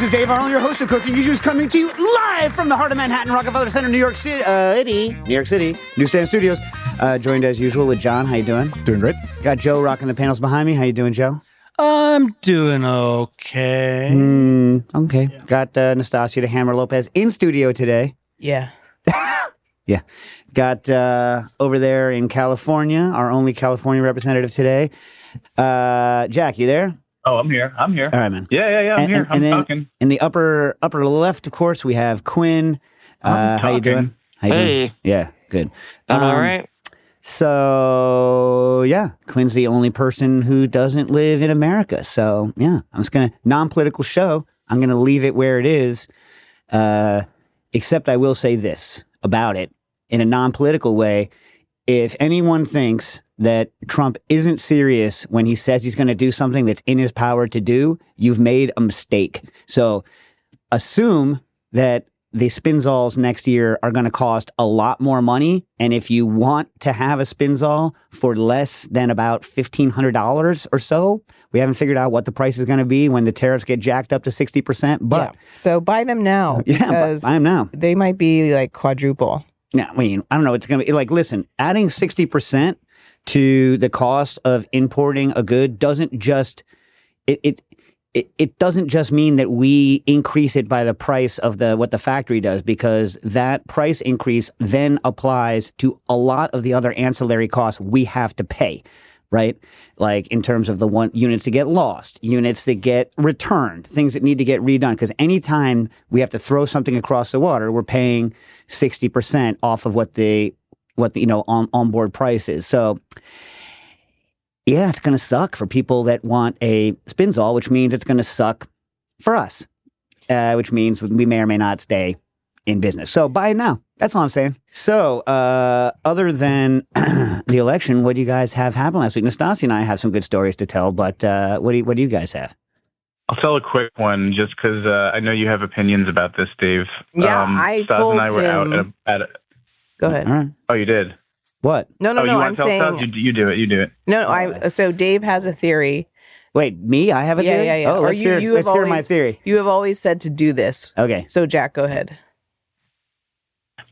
is Dave Arnold, your host of Cooking Issues, coming to you live from the heart of Manhattan, Rockefeller Center, New York City, Newsstand Studios. Joined as usual with John. How you doing? Doing great. Got Joe rocking the panels behind me. How you doing, Joe? I'm doing okay. Okay. Got Nastasia the Hammer Lopez in studio today. Yeah. Yeah. Got over there in California, our only California representative today. Jack, you there? Oh, I'm here. All right, man. Yeah. I'm here. I'm talking. In the upper left, of course, we have Quinn. How you doing? Hey. Yeah, good. Am I right? So, yeah, Quinn's the only person who doesn't live in America. So, yeah, I'm just going to, non-political show, I'm going to leave it where it is. Except I will say this about it in a non-political way. If anyone thinks that Trump isn't serious when he says he's going to do something that's in his power to do, you've made a mistake. So assume that the Spinzalls next year are going to cost a lot more money. And if you want to have a Spinzall for less than about $1,500 or so, we haven't figured out what the price is going to be when the tariffs get jacked up to 60%. But so buy them now. Yeah, buy them now. They might be like quadruple. Yeah, I mean, I don't know. It's going to be like, listen, adding 60% to the cost of importing a good doesn't just, it doesn't just mean that we increase it by the price of what the factory does, because that price increase then applies to a lot of the other ancillary costs we have to pay, right? Like in terms of the units that get lost, units that get returned, things that need to get redone. Because anytime we have to throw something across the water, we're paying 60% off of what the onboard price is. So, yeah, it's going to suck for people that want a Spinzall, which means it's going to suck for us, which means we may or may not stay in business. So buy it now. That's all I'm saying. So other than the election, what do you guys have happen last week? Nastasia and I have some good stories to tell, but what do you guys have? I'll tell a quick one just because I know you have opinions about this, Dave. Yeah, I Stas told and I were him. out at a... Go ahead. All right. Oh, you did? What? No. You want I'm to tell saying. Stas? You do it. No. So Dave has a theory. Wait, me? I have a theory? Yeah. Oh, let's hear my theory. You have always said to do this. Okay. So Jack, go ahead.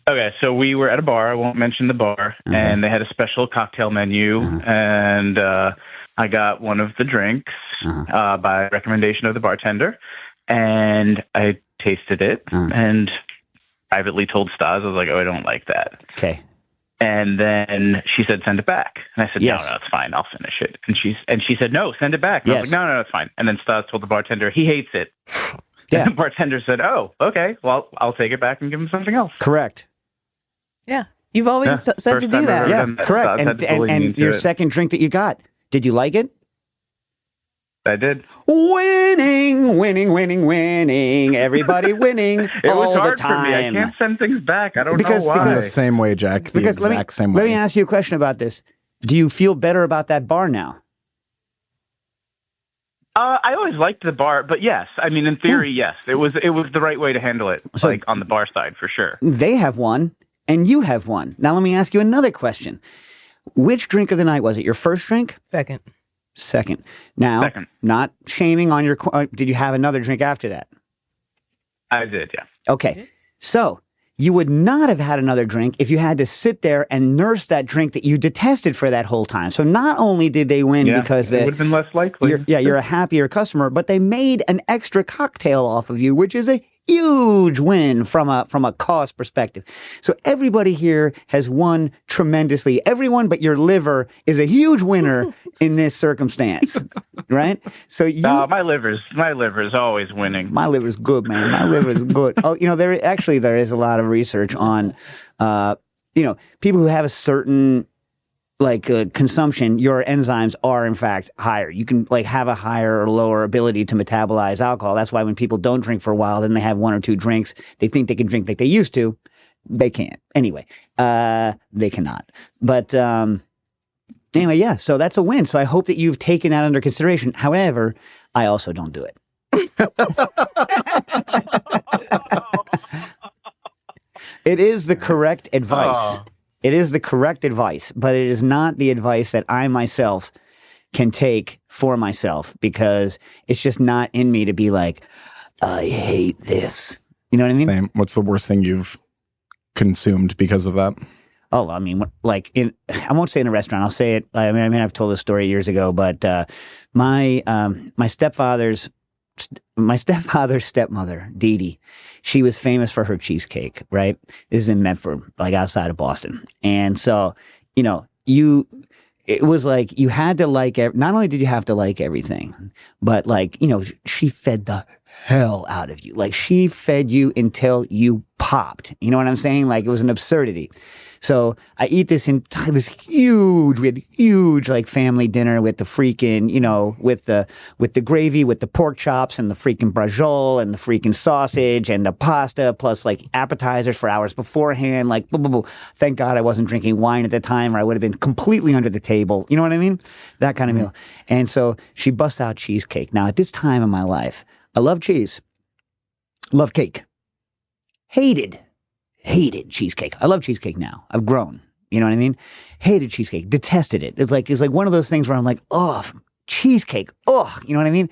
Okay, so we were at a bar. I won't mention the bar, and they had a special cocktail menu, and I got one of the drinks by recommendation of the bartender, and I tasted it, and privately told Stas, I was like, "Oh, I don't like that." Okay. And then she said, "Send it back." And I said, Yes. No, it's fine. I'll finish it. And she said, "No, send it back." And I was like, No, it's fine. And then Stas told the bartender he hates it. Yeah. And the bartender said, "Oh, okay. Well, I'll take it back and give him something else." Correct. Yeah. You've always said to First do time that. I've ever Yeah, done that. correct. Stas had to bully me And into your it. second drink that you got, did you like it? I did. Winning. Everybody winning It all was hard the time. for me. I can't send things back. I don't Because- know why. because- The same way, Jack. The Because exact same way. let me ask you a question about this. Do you feel better about that bar now? I always liked the bar, but yes, I mean, in theory, yes, it was the right way to handle it, So- like on the bar side for sure. They have one, and you have one. Now, let me ask you another question. Which drink of the night was it? Your first drink? Second. Second. Now, Second. not shaming on your... did you have another drink after that? I did, yeah. Okay. So, you would not have had another drink if you had to sit there and nurse that drink that you detested for that whole time. So, not only did they win Yeah, because it would have been less likely. you're a happier customer, but they made an extra cocktail off of you, which is a huge win from a cost perspective. So everybody here has won tremendously. Everyone but your liver is a huge winner in this circumstance, right? So my liver's always winning. my liver's good, man. My liver's good. Oh, there is a lot of research on, people who have a certain consumption, your enzymes are in fact higher. You can have a higher or lower ability to metabolize alcohol. That's why when people don't drink for a while, then they have one or two drinks. They think they can drink like they used to. They can't. Anyway, they cannot. But anyway, yeah. So that's a win. So I hope that you've taken that under consideration. However, I also don't do it. It is the correct advice. Oh. It is the correct advice, but it is not the advice that I myself can take for myself, because it's just not in me to be like, I hate this. You know what I mean? Same. What's the worst thing you've consumed because of that? Oh, I mean, like I won't say in a restaurant. I'll say it. I mean, I've told this story years ago, but my stepfather's stepmother, Dee Dee, she was famous for her cheesecake. Right? This is in Medford, like outside of Boston, and so it was like you had to like. Not only did you have to like everything, but like she fed the hell out of you. Like she fed you until you popped. You know what I'm saying? Like it was an absurdity. So I eat this we had huge like family dinner with the freaking, with the gravy, with the pork chops and the freaking brajol and the freaking sausage and the pasta, plus like appetizers for hours beforehand. Like, blah, blah, blah. Thank God I wasn't drinking wine at the time, or I would have been completely under the table. You know what I mean? That kind of meal. And so she busts out cheesecake. Now at this time in my life, I love cheese, love cake, hated cheesecake. I love cheesecake now. I've grown. You know what I mean? Hated cheesecake. Detested it. It's like one of those things where I'm like, oh, cheesecake. Oh, you know what I mean?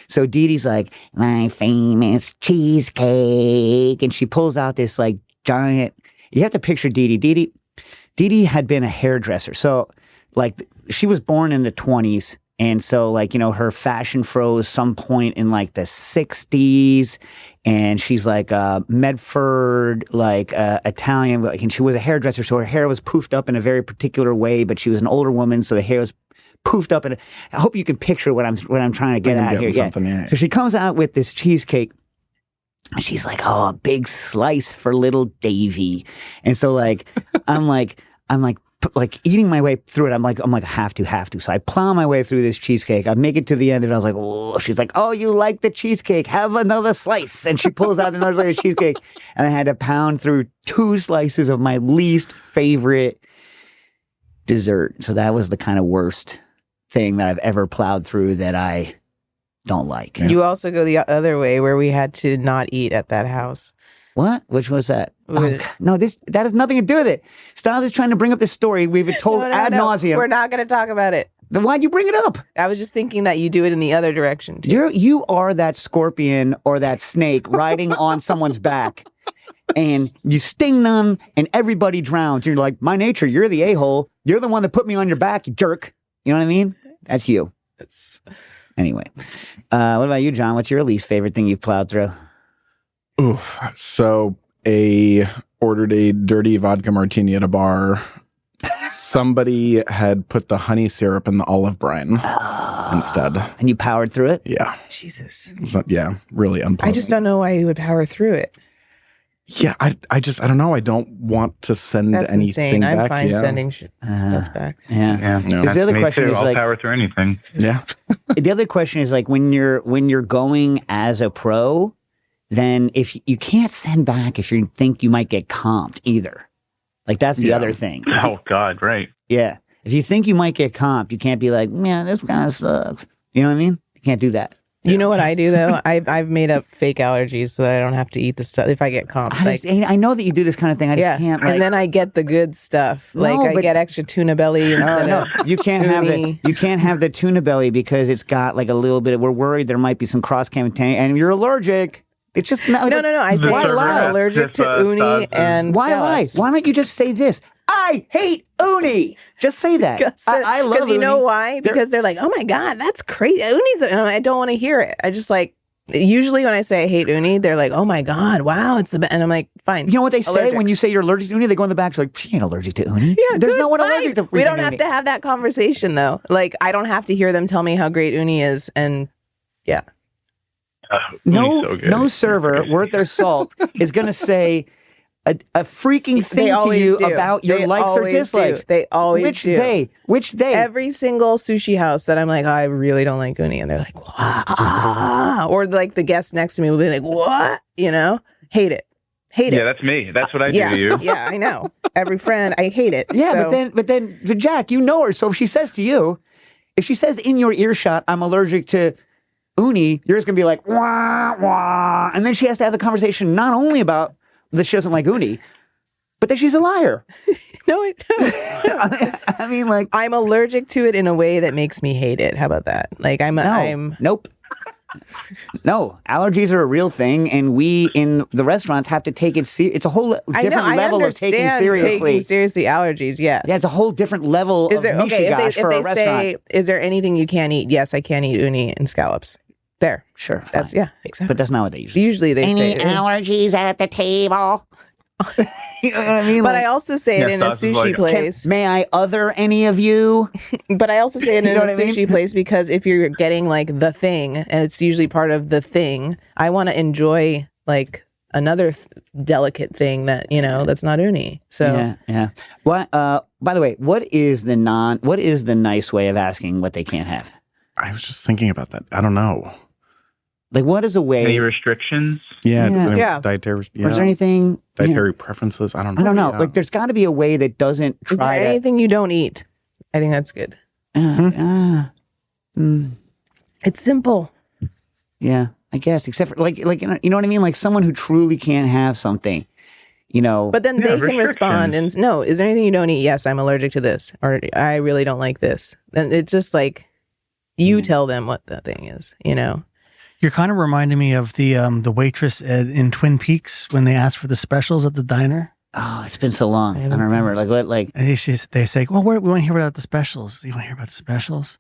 So Dee Dee's like, my famous cheesecake. And she pulls out this like giant, you have to picture Dee Dee. Dee Dee had been a hairdresser. So like she was born in the 20s. And so, like, her fashion froze some point in like the 60s, and she's like Medford, like Italian, and she was a hairdresser, so her hair was poofed up in a very particular way. But she was an older woman, so the hair was poofed up. I hope you can picture what I'm trying to get at here. Yeah. So she comes out with this cheesecake. She's like, oh, a big slice for little Davy. And so like, I'm like eating my way through it. I'm like, have to. So I plow my way through this cheesecake. I make it to the end and I was like, oh, she's like, oh, you like the cheesecake? Have another slice. And she pulls out another slice of cheesecake. And I had to pound through 2 slices of my least favorite dessert. So that was the kind of worst thing that I've ever plowed through that I don't like. Yeah. You also go the other way where we had to not eat at that house. What? Which was that? No, that has nothing to do with it. Styles is trying to bring up this story we've been told ad nauseum. We're not going to talk about it. Then why'd you bring it up? I was just thinking that you do it in the other direction too. You are that scorpion or that snake riding on someone's back, and you sting them, and everybody drowns. You're like, my nature. You're the a-hole. You're the one that put me on your back, you jerk. You know what I mean? That's you. Anyway, what about you, John? What's your least favorite thing you've plowed through? Ooh, so ordered a dirty vodka martini at a bar. Somebody had put the honey syrup in the olive brine instead. And you powered through it? Yeah. Jesus. So, yeah, really unpleasant. I just don't know why you would power through it. Yeah, I don't know. I don't want to send anything insane. back. I'm fine sending stuff back. Yeah. No. The other question is I'll power through anything. Yeah. The other question is like when you're going as a pro, then if you can't send back if you think you might get comped either. Like that's the other thing. Oh God, right. Yeah. If you think you might get comped, you can't be like, man, this kind of sucks. You know what I mean? You can't do that. You know what I do though? I've made up fake allergies so that I don't have to eat the stuff if I get comped. I know that you do this kind of thing. I just can't. And then I get the good stuff. I get extra tuna belly instead of you can't have the tuna belly because it's got like a little bit. We're worried there might be some cross contamination, and you're allergic. It's just no. I say I'm allergic to uni and why lie? Why don't you just say this? I hate uni. Just say that. I love uni. You know why? Because they're like, oh my God, that's crazy. Uni's. And I don't want to hear it. I just like. Usually when I say I hate uni, they're like, oh my God, wow, it's the best. And I'm like, fine. You know what they say when you say you're allergic to uni? They go in the back, like, she ain't allergic to uni. Yeah, there's no one allergic to We don't have to have that conversation though. Like, I don't have to hear them tell me how great uni is. And yeah. No server worth their salt is going to say a freaking thing to you about your likes or dislikes. They always do. Which they? Every single sushi house that I'm like, I really don't like uni. And they're like, wow. Or like the guest next to me will be like, what? You know? Hate it. Yeah, that's me. That's what I do to you. Yeah, I know. Every friend, I hate it. Yeah, but then, Jack, you know her. So if she says to you, if she says in your earshot, I'm allergic to uni, you're just going to be like, wah, wah. And then she has to have the conversation not only about that she doesn't like uni, but that she's a liar. No, I don't. I mean, like, I'm allergic to it in a way that makes me hate it. How about that? Like, nope. No, allergies are a real thing, and we in the restaurants have to take it it's a whole different level of taking seriously allergies, yes. Yeah, it's a whole different level of mishigash for a restaurant. Say, is there anything you can't eat? Yes, I can't eat uni and scallops. There. Sure. That's exactly. But that's not what they usually Usually they say any allergies at the table. You know what I mean? But I also say it in a sushi place. May I other any of you? But I also say it in a sushi place because if you're getting like the thing, and it's usually part of the thing, I want to enjoy like another delicate thing that that's not uni. So yeah. What? By the way, what is the nice way of asking what they can't have? I was just thinking about that. I don't know. Like, what is a way? Any restrictions? Yeah. Dietary. Yeah. Or is there anything? Dietary preferences? I don't know. I don't know. Like, there's got to be a way that doesn't try. Is there anything you don't eat? I think that's good. It's simple. Yeah, I guess. Except for like you know what I mean? Like someone who truly can't have something. But then they can respond and no. Is there anything you don't eat? Yes, I'm allergic to this, or I really don't like this. Then it's just like you tell them what that thing is. You're kind of reminding me of the waitress in Twin Peaks when they asked for the specials at the diner. Oh, it's been so long. I don't remember. Like what? Like they say, "Well, we want to hear about the specials. You want to hear about the specials?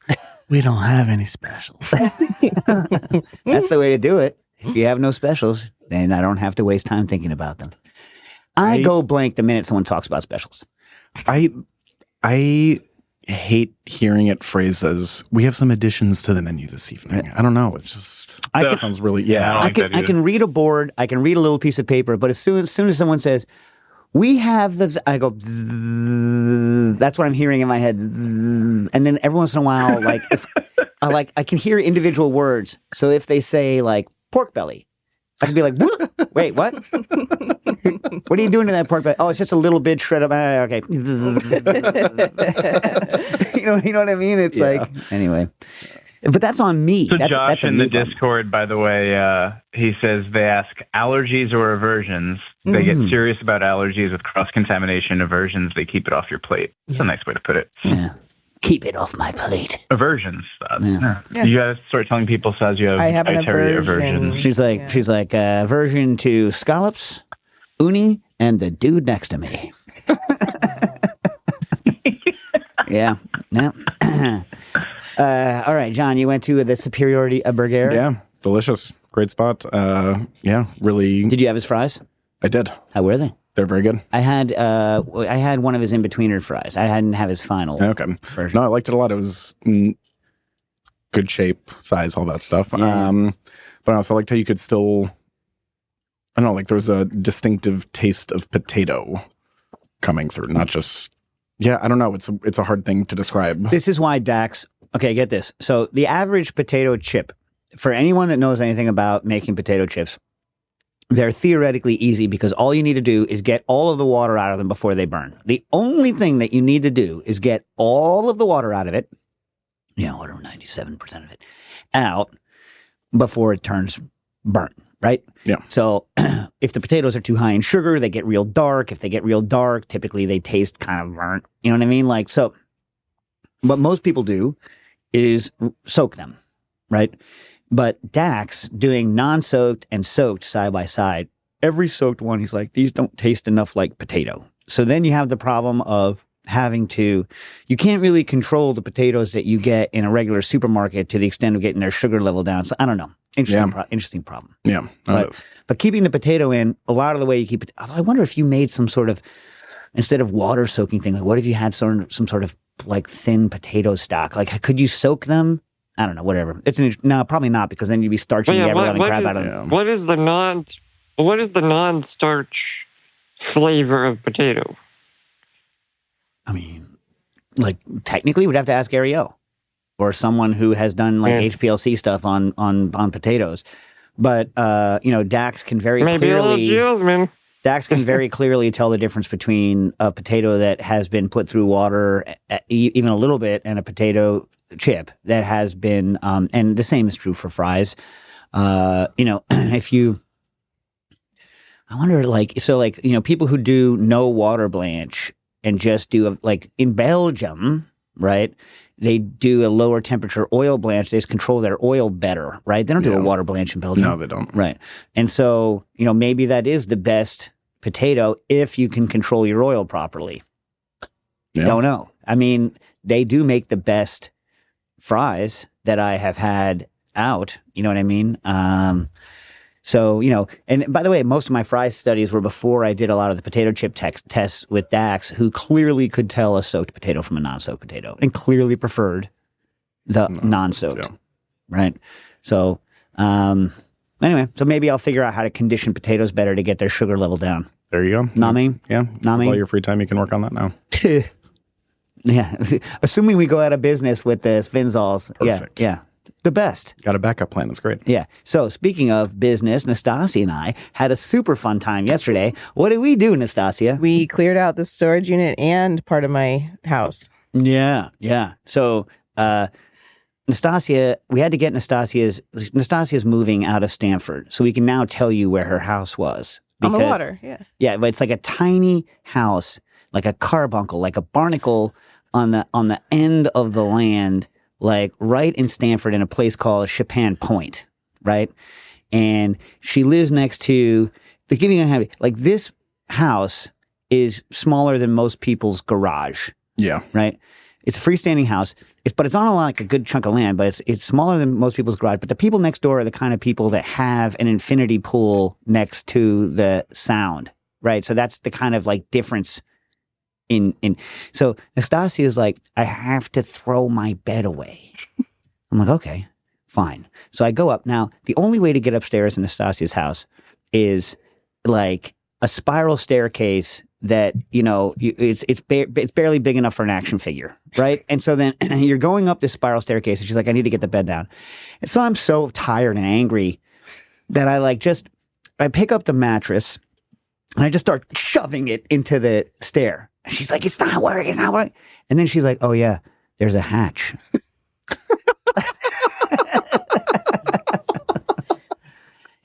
We don't have any specials." That's the way to do it. If you have no specials, then I don't have to waste time thinking about them. I go blank the minute someone talks about specials. I hate hearing it phrased as we have some additions to the menu this evening. I don't know. It's just sounds really I can read a board, I can read a little piece of paper, but as soon as someone says we have this, I go that's what I'm hearing in my head. And then every once in a while, like if I can hear individual words. So if they say like pork belly, I can be like, wait, what? What are you doing to that pork belly? Oh, it's just a little bit shred up. Okay. You know what I mean? It's like, anyway. But that's on me. So that's Josh in the problem. Discord, by the way, he says they ask allergies or aversions. They get serious about allergies with cross-contamination. Aversions, they keep it off your plate. That's a nice way to put it. Yeah. Keep it off my plate. Aversions. You gotta start telling people says you have dietary aversions. She's like aversion to scallops, uni, and the dude next to me. Yeah. All right, John, you went to the Superiority Burger. Yeah, delicious, great spot. Really. Did you have his fries? I did. How were they? They're very good. I had one of his in-betweener fries. I hadn't have his final version. No, I liked it a lot. It was good shape, size, all that stuff. Yeah. But I also liked how you could still, I don't know, like there was a distinctive taste of potato coming through, not just, I don't know. It's a hard thing to describe. This is why Dax, okay, get this. So the average potato chip, for anyone that knows anything about making potato chips, they're theoretically easy because all you need to do is get all of the water out of them before they burn. The only thing that you need to do is get all of the water out of it, 97% of it, out before it turns burnt, right? Yeah. So if the potatoes are too high in sugar, they get real dark. If they get real dark, typically they taste kind of burnt. You know what I mean? Like, so what most people do is soak them, right? But Dax doing non-soaked and soaked side by side, every soaked one, he's like, these don't taste enough like potato. So then you have the problem of you can't really control the potatoes that you get in a regular supermarket to the extent of getting their sugar level down. So I don't know. Interesting problem. Yeah. But keeping the potato in, a lot of the way you keep it, I wonder if you made some sort of, instead of water soaking thing, like what if you had some sort of like thin potato stock? Like could you soak them? I don't know, whatever. No, probably not, because then you'd be starching the ever-loving crap out of them. What is the non-starch flavor of potato? I mean, like technically, we'd have to ask Ariel or someone who has done like HPLC stuff on potatoes. But Dax can very clearly tell the difference between a potato that has been put through water, even a little bit, and a potato chip that has been, and the same is true for fries. If you, I wonder, people who do no water blanch and just do like in Belgium, right? They do a lower temperature oil blanch. They just control their oil better, right? They don't do a water blanch in Belgium. No, they don't. Right. And so, maybe that is the best potato if you can control your oil properly. Yeah. Don't know. I mean, they do make the best fries that I have had out. You know what I mean? So, and by the way, most of my fry studies were before I did a lot of the potato chip tests with Dax, who clearly could tell a soaked potato from a non-soaked potato and clearly preferred the non-soaked. Yeah. Right. So, anyway, so maybe I'll figure out how to condition potatoes better to get their sugar level down. There you go. Nami? Yeah. Nami? All your free time, you can work on that now. Yeah. Assuming we go out of business with the Spinzals. Perfect. Yeah. The best. Got a backup plan. That's great. Yeah. So speaking of business, Nastasia and I had a super fun time yesterday. What did we do, Nastasia? We cleared out the storage unit and part of my house. Yeah. Yeah. So Nastasia, we had to get Nastasia's moving out of Stanford. So we can now tell you where her house was. On the water, yeah. Yeah, but it's like a tiny house, like a carbuncle, like a barnacle on the end of the land, like right in Stanford in a place called Chopin Point, right? And she lives next to, to give you an idea, like this house is smaller than most people's garage, Yeah. right? It's a freestanding house, but it's on like a good chunk of land, but it's smaller than most people's garage. But the people next door are the kind of people that have an infinity pool next to the sound, right? So that's the kind of like difference in. So Nastasia is like, I have to throw my bed away. I'm like, okay, fine. So I go up. Now, the only way to get upstairs in Nastasia's house is like a spiral staircase that, it's barely big enough for an action figure, right? And so then you're going up this spiral staircase and she's like, I need to get the bed down. And so I'm so tired and angry that I pick up the mattress and I just start shoving it into the stair. And she's like, it's not working. And then she's like, oh yeah, there's a hatch.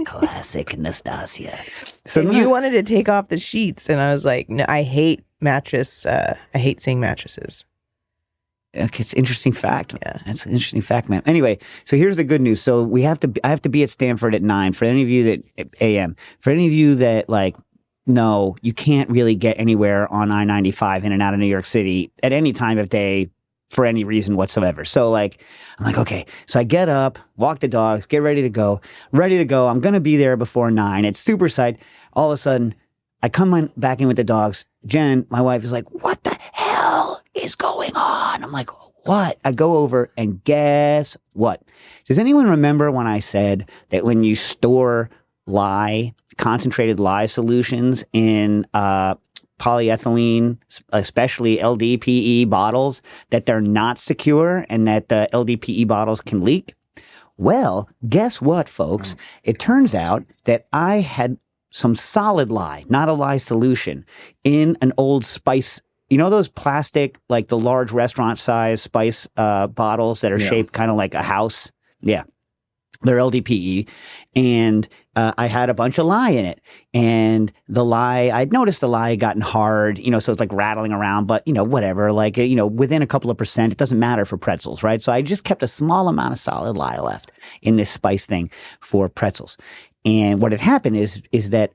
Classic Nastasia. So And you wanted to take off the sheets, and I was like, no, I hate mattress. I hate seeing mattresses. It's an interesting fact. Yeah. That's an interesting fact, man. Anyway, so here's the good news. So I have to be at Stanford at 9. For any of you that AM, for any of you that no, you can't really get anywhere on I-95 in and out of New York City at any time of day for any reason whatsoever. So I'm like, okay. So I get up, walk the dogs, get ready to go. I'm going to be there before 9. It's super psyched. All of a sudden, I come back in with the dogs. Jen, my wife, is like, what the hell is going on? I'm like, what? I go over and guess what? Does anyone remember when I said that when you store concentrated lye solutions in polyethylene, especially LDPE bottles, that they're not secure and that the LDPE bottles can leak? Well, guess what, folks? It turns out that I had some solid lye, not a lye solution, in an old spice. You know those plastic, like the large restaurant size spice bottles that are shaped kind of like a house? Yeah. They're LDPE, and I had a bunch of lye in it. And the lye, I'd noticed the lye had gotten hard, so it's like rattling around, but, whatever, within a couple of percent, it doesn't matter for pretzels, right? So I just kept a small amount of solid lye left in this spice thing for pretzels. And what had happened is that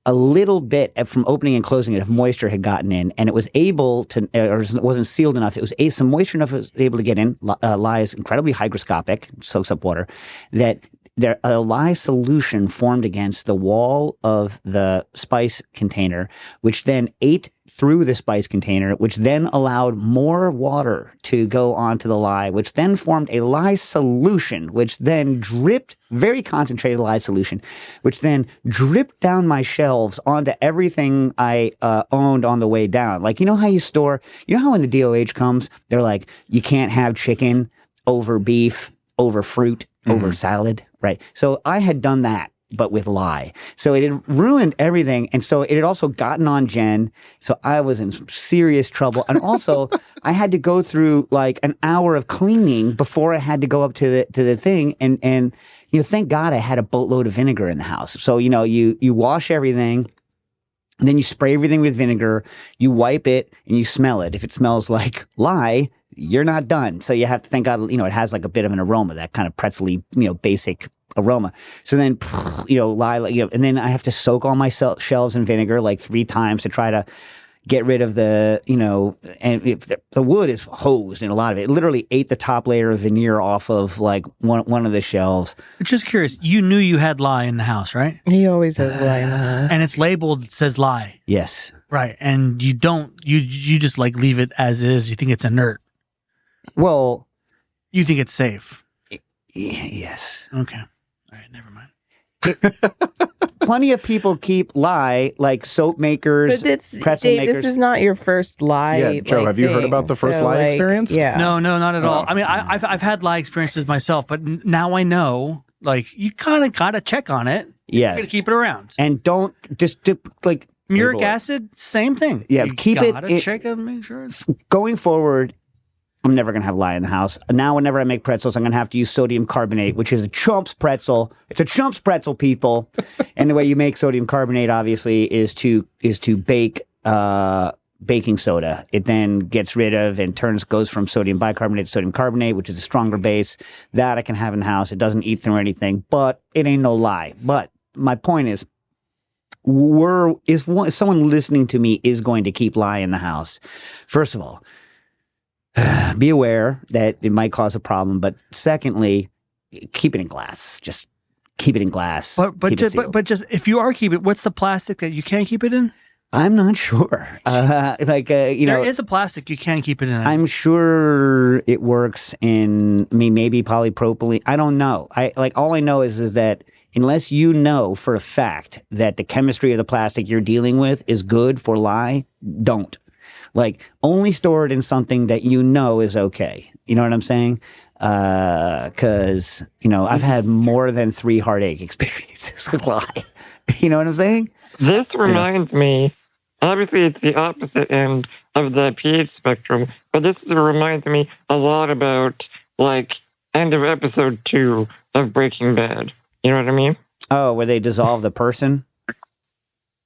a little bit from opening and closing it, if moisture had gotten in, and it was able to, or it wasn't sealed enough, it was some moisture enough was able to get in. Lye is incredibly hygroscopic, soaks up water, that a lye solution formed against the wall of the spice container, which then ate through the spice container, which then allowed more water to go onto the lye, which then formed a lye solution, which then dripped, very concentrated lye solution, which then dripped down my shelves onto everything I owned on the way down. Like, how you store, how when the DOH comes, they're like, you can't have chicken over beef, over fruit, over salad, right? So I had done that, but with lye. So it had ruined everything. And so it had also gotten on Jen. So I was in serious trouble. And also I had to go through like an hour of cleaning before I had to go up to the thing. And thank God I had a boatload of vinegar in the house. So, you wash everything. And then you spray everything with vinegar, you wipe it, and you smell it. If it smells like lye, you're not done. So you have to think out, it has like a bit of an aroma, that kind of pretzel-y, basic aroma. So then, lye, and then I have to soak all my shelves in vinegar like 3 times to try to get rid of the, and if the wood is hosed in a lot of it. It literally ate the top layer of veneer off of like one of the shelves. Just curious, you knew you had lye in the house, right? He always has lye in the house. And it's labeled, it says lye. Yes. Right. And you don't, you just like leave it as is. You think it's inert. Well. You think it's safe. Yes. Okay. All right. Never mind. Plenty of people keep lye, like soap makers, pretzel Dave, makers. this is not your first lye. Yeah, Joe, have you heard about the first lye experience? Yeah. No, not at all. I mean, I've had lye experiences myself, but now I know, like, you kind of got to check on it. Yes. You got to keep it around. And don't just like Uric acid, same thing. Yeah, you keep it. Gotta check it, make sure it's going forward. I'm never going to have lye in the house. Now, whenever I make pretzels, I'm going to have to use sodium carbonate, which is a chump's pretzel. It's a chump's pretzel, people. And the way you make sodium carbonate, obviously, is to bake baking soda. It then gets rid of and goes from sodium bicarbonate to sodium carbonate, which is a stronger base. That I can have in the house. It doesn't eat through anything, but it ain't no lye. But my point is, if someone listening to me is going to keep lye in the house, first of all, be aware that it might cause a problem, but secondly, keep it in glass. Just keep it in glass. But just if you are keeping, what's the plastic that you can't keep it in? I'm not sure. There is a plastic you can keep it in. I'm sure it works in. Maybe polypropylene. I don't know. All I know is that unless you know for a fact that the chemistry of the plastic you're dealing with is good for lye, don't. Only store it in something that you know is okay. You know what I'm saying? Because, I've had more than 3 heartache experiences with lye. You know what I'm saying? This reminds me, obviously it's the opposite end of the pH spectrum, but this reminds me a lot about, end of episode 2 of Breaking Bad. You know what I mean? Oh, where they dissolve the person?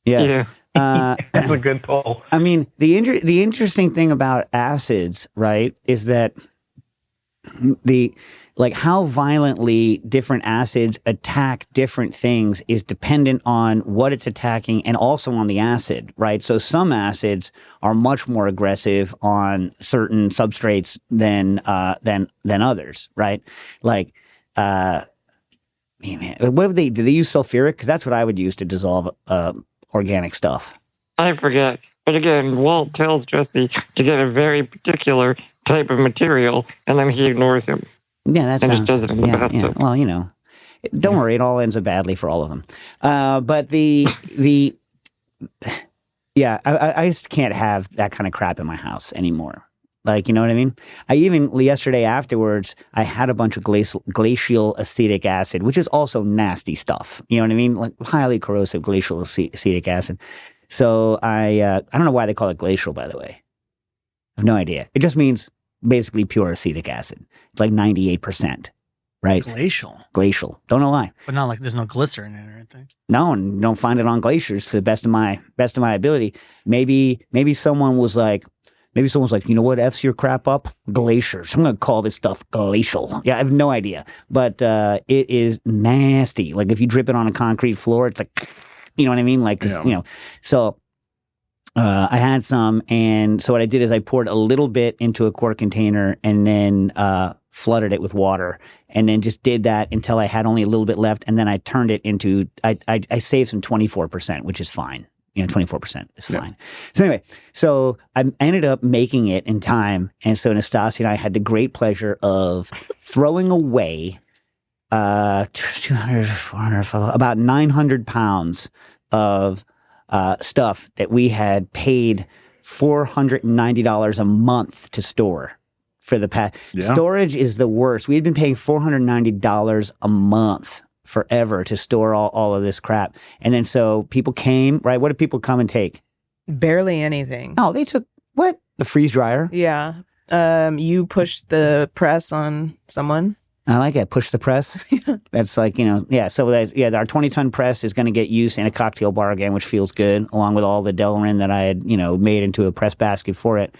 Yeah. That's a good poll. I mean, the interesting thing about acids, right, is that how violently different acids attack different things is dependent on what it's attacking and also on the acid, right? So some acids are much more aggressive on certain substrates than others, right? What have did they use sulfuric? Because that's what I would use to dissolve organic stuff. I forget. But again, Walt tells Jesse to get a very particular type of material, and then he ignores him. Yeah, that sounds... Yeah. Well, don't worry. It all ends up badly for all of them. But I just can't have that kind of crap in my house anymore. You know what I mean? I even, yesterday afterwards, I had a bunch of glacial acetic acid, which is also nasty stuff. You know what I mean? Highly corrosive glacial acetic acid. So I don't know why they call it glacial, by the way. I have no idea. It just means basically pure acetic acid. It's 98%, right? Glacial. Don't know why. But not there's no glycerin in it or anything. No, and don't find it on glaciers to the best of my ability. Maybe someone was like, you know what F's your crap up? Glaciers. I'm going to call this stuff glacial. Yeah, I have no idea. But it is nasty. If you drip it on a concrete floor, it's you know what I mean? So I had some. And so what I did is I poured a little bit into a quart container and then flooded it with water. And then just did that until I had only a little bit left. And then I turned it into, I saved some 24%, which is fine. 24% is fine. Yeah. So anyway, I ended up making it in time. And so Nastasia and I had the great pleasure of throwing away 200, 400, about 900 pounds of stuff that we had paid $490 a month to store for the past. Yeah. Storage is the worst. We had been paying $490 a month forever to store all of this crap. And then so people came, right? What did people come and take? Barely anything. Oh, they took what? The freeze dryer? Yeah. You pushed the press on someone. I like it. Push the press. That's like, so our 20-ton press is going to get used in a cocktail bar again, which feels good, along with all the Delrin that I had, made into a press basket for it.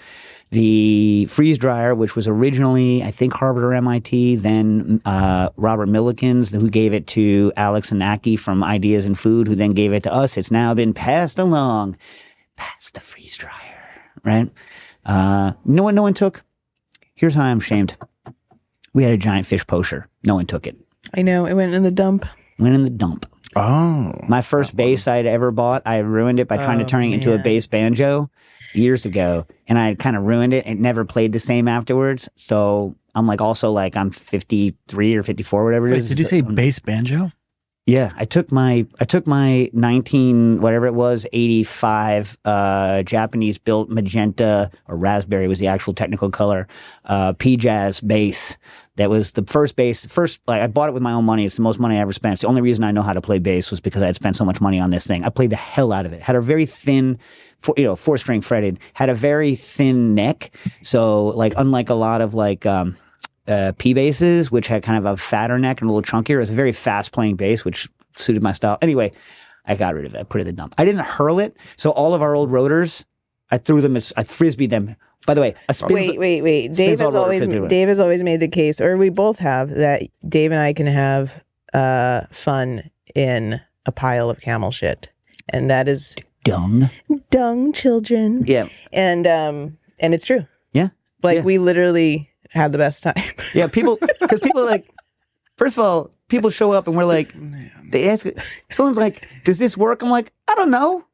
The freeze dryer, which was originally, I think, Harvard or MIT, then Robert Milliken's, who gave it to Alex and Aki from Ideas in Food, who then gave it to us. It's now been passed along. Past the freeze dryer, right? No one took. Here's how I'm shamed. We had a giant fish poacher. No one took it. I know. It went in the dump. Oh. My first bass I'd ever bought, I ruined it by trying to turn it into a bass banjo years ago. And I kind of ruined it. It never played the same afterwards. So I'm I'm 53 or 54, whatever it is. Did you say bass banjo? Yeah, I took my 19 whatever it was 85 Japanese built magenta or raspberry was the actual technical color P-Jazz bass. That was the first bass. I bought it with my own money. It's the most money I ever spent. It's the only reason I know how to play bass was because I had spent so much money on this thing. I played the hell out of it. Had a very thin, 4-string fretted. Had a very thin neck. So unlike a lot of P basses, which had kind of a fatter neck and a little chunkier. It was a very fast playing bass, which suited my style. Anyway, I got rid of it. I put it in the dump. I didn't hurl it. So all of our old rotors, I frisbeed them. By the way, wait. Dave has always made the case, or we both have, that Dave and I can have fun in a pile of camel shit, and that is dung, children. Yeah, and it's true. Yeah, we literally had the best time. Yeah, because people are first of all, people show up and we're they ask, someone's like, does this work? I'm like, I don't know.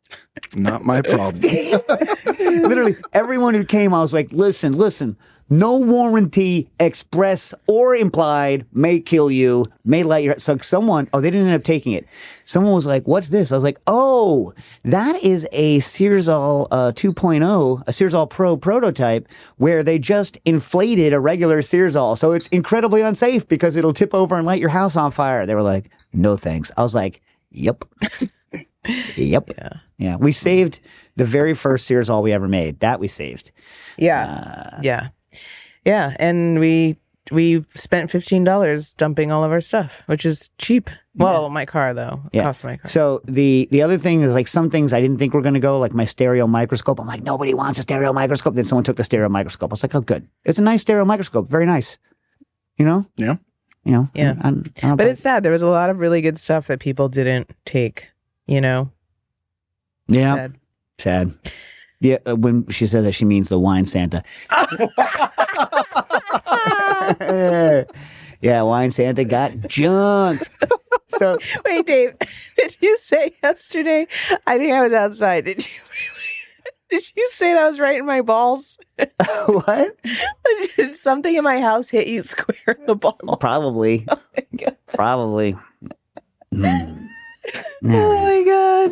Not my problem. Literally, everyone who came, I was like, listen, no warranty, express or implied, may kill you, may light your... So they didn't end up taking it. Someone was like, what's this? I was like, oh, that is a Searsall 2.0, a Searsall Pro prototype, where they just inflated a regular Searsall. So it's incredibly unsafe because it'll tip over and light your house on fire. They were like, no thanks. I was like, yep. Yep. Yeah. We saved the very first Searsall we ever made. That we saved. Yeah. Yeah. And we spent $15 dumping all of our stuff, which is cheap. Well, my car though. It cost my car. So the other thing is some things I didn't think were going to go, like my stereo microscope. I'm like, nobody wants a stereo microscope. Then someone took the stereo microscope. I was like, oh, good. It's a nice stereo microscope. Very nice. Yeah. Yeah. But it's sad. There was a lot of really good stuff that people didn't take. Yeah. Sad. Yeah. When she said that, she means the wine Santa. Yeah, wine Santa got junked. So wait, Dave, did you say yesterday? I think I was outside. Did you say that was right in my balls? What? Did something in my house hit you square in the ball? Probably. Oh my God. Probably. Oh my God.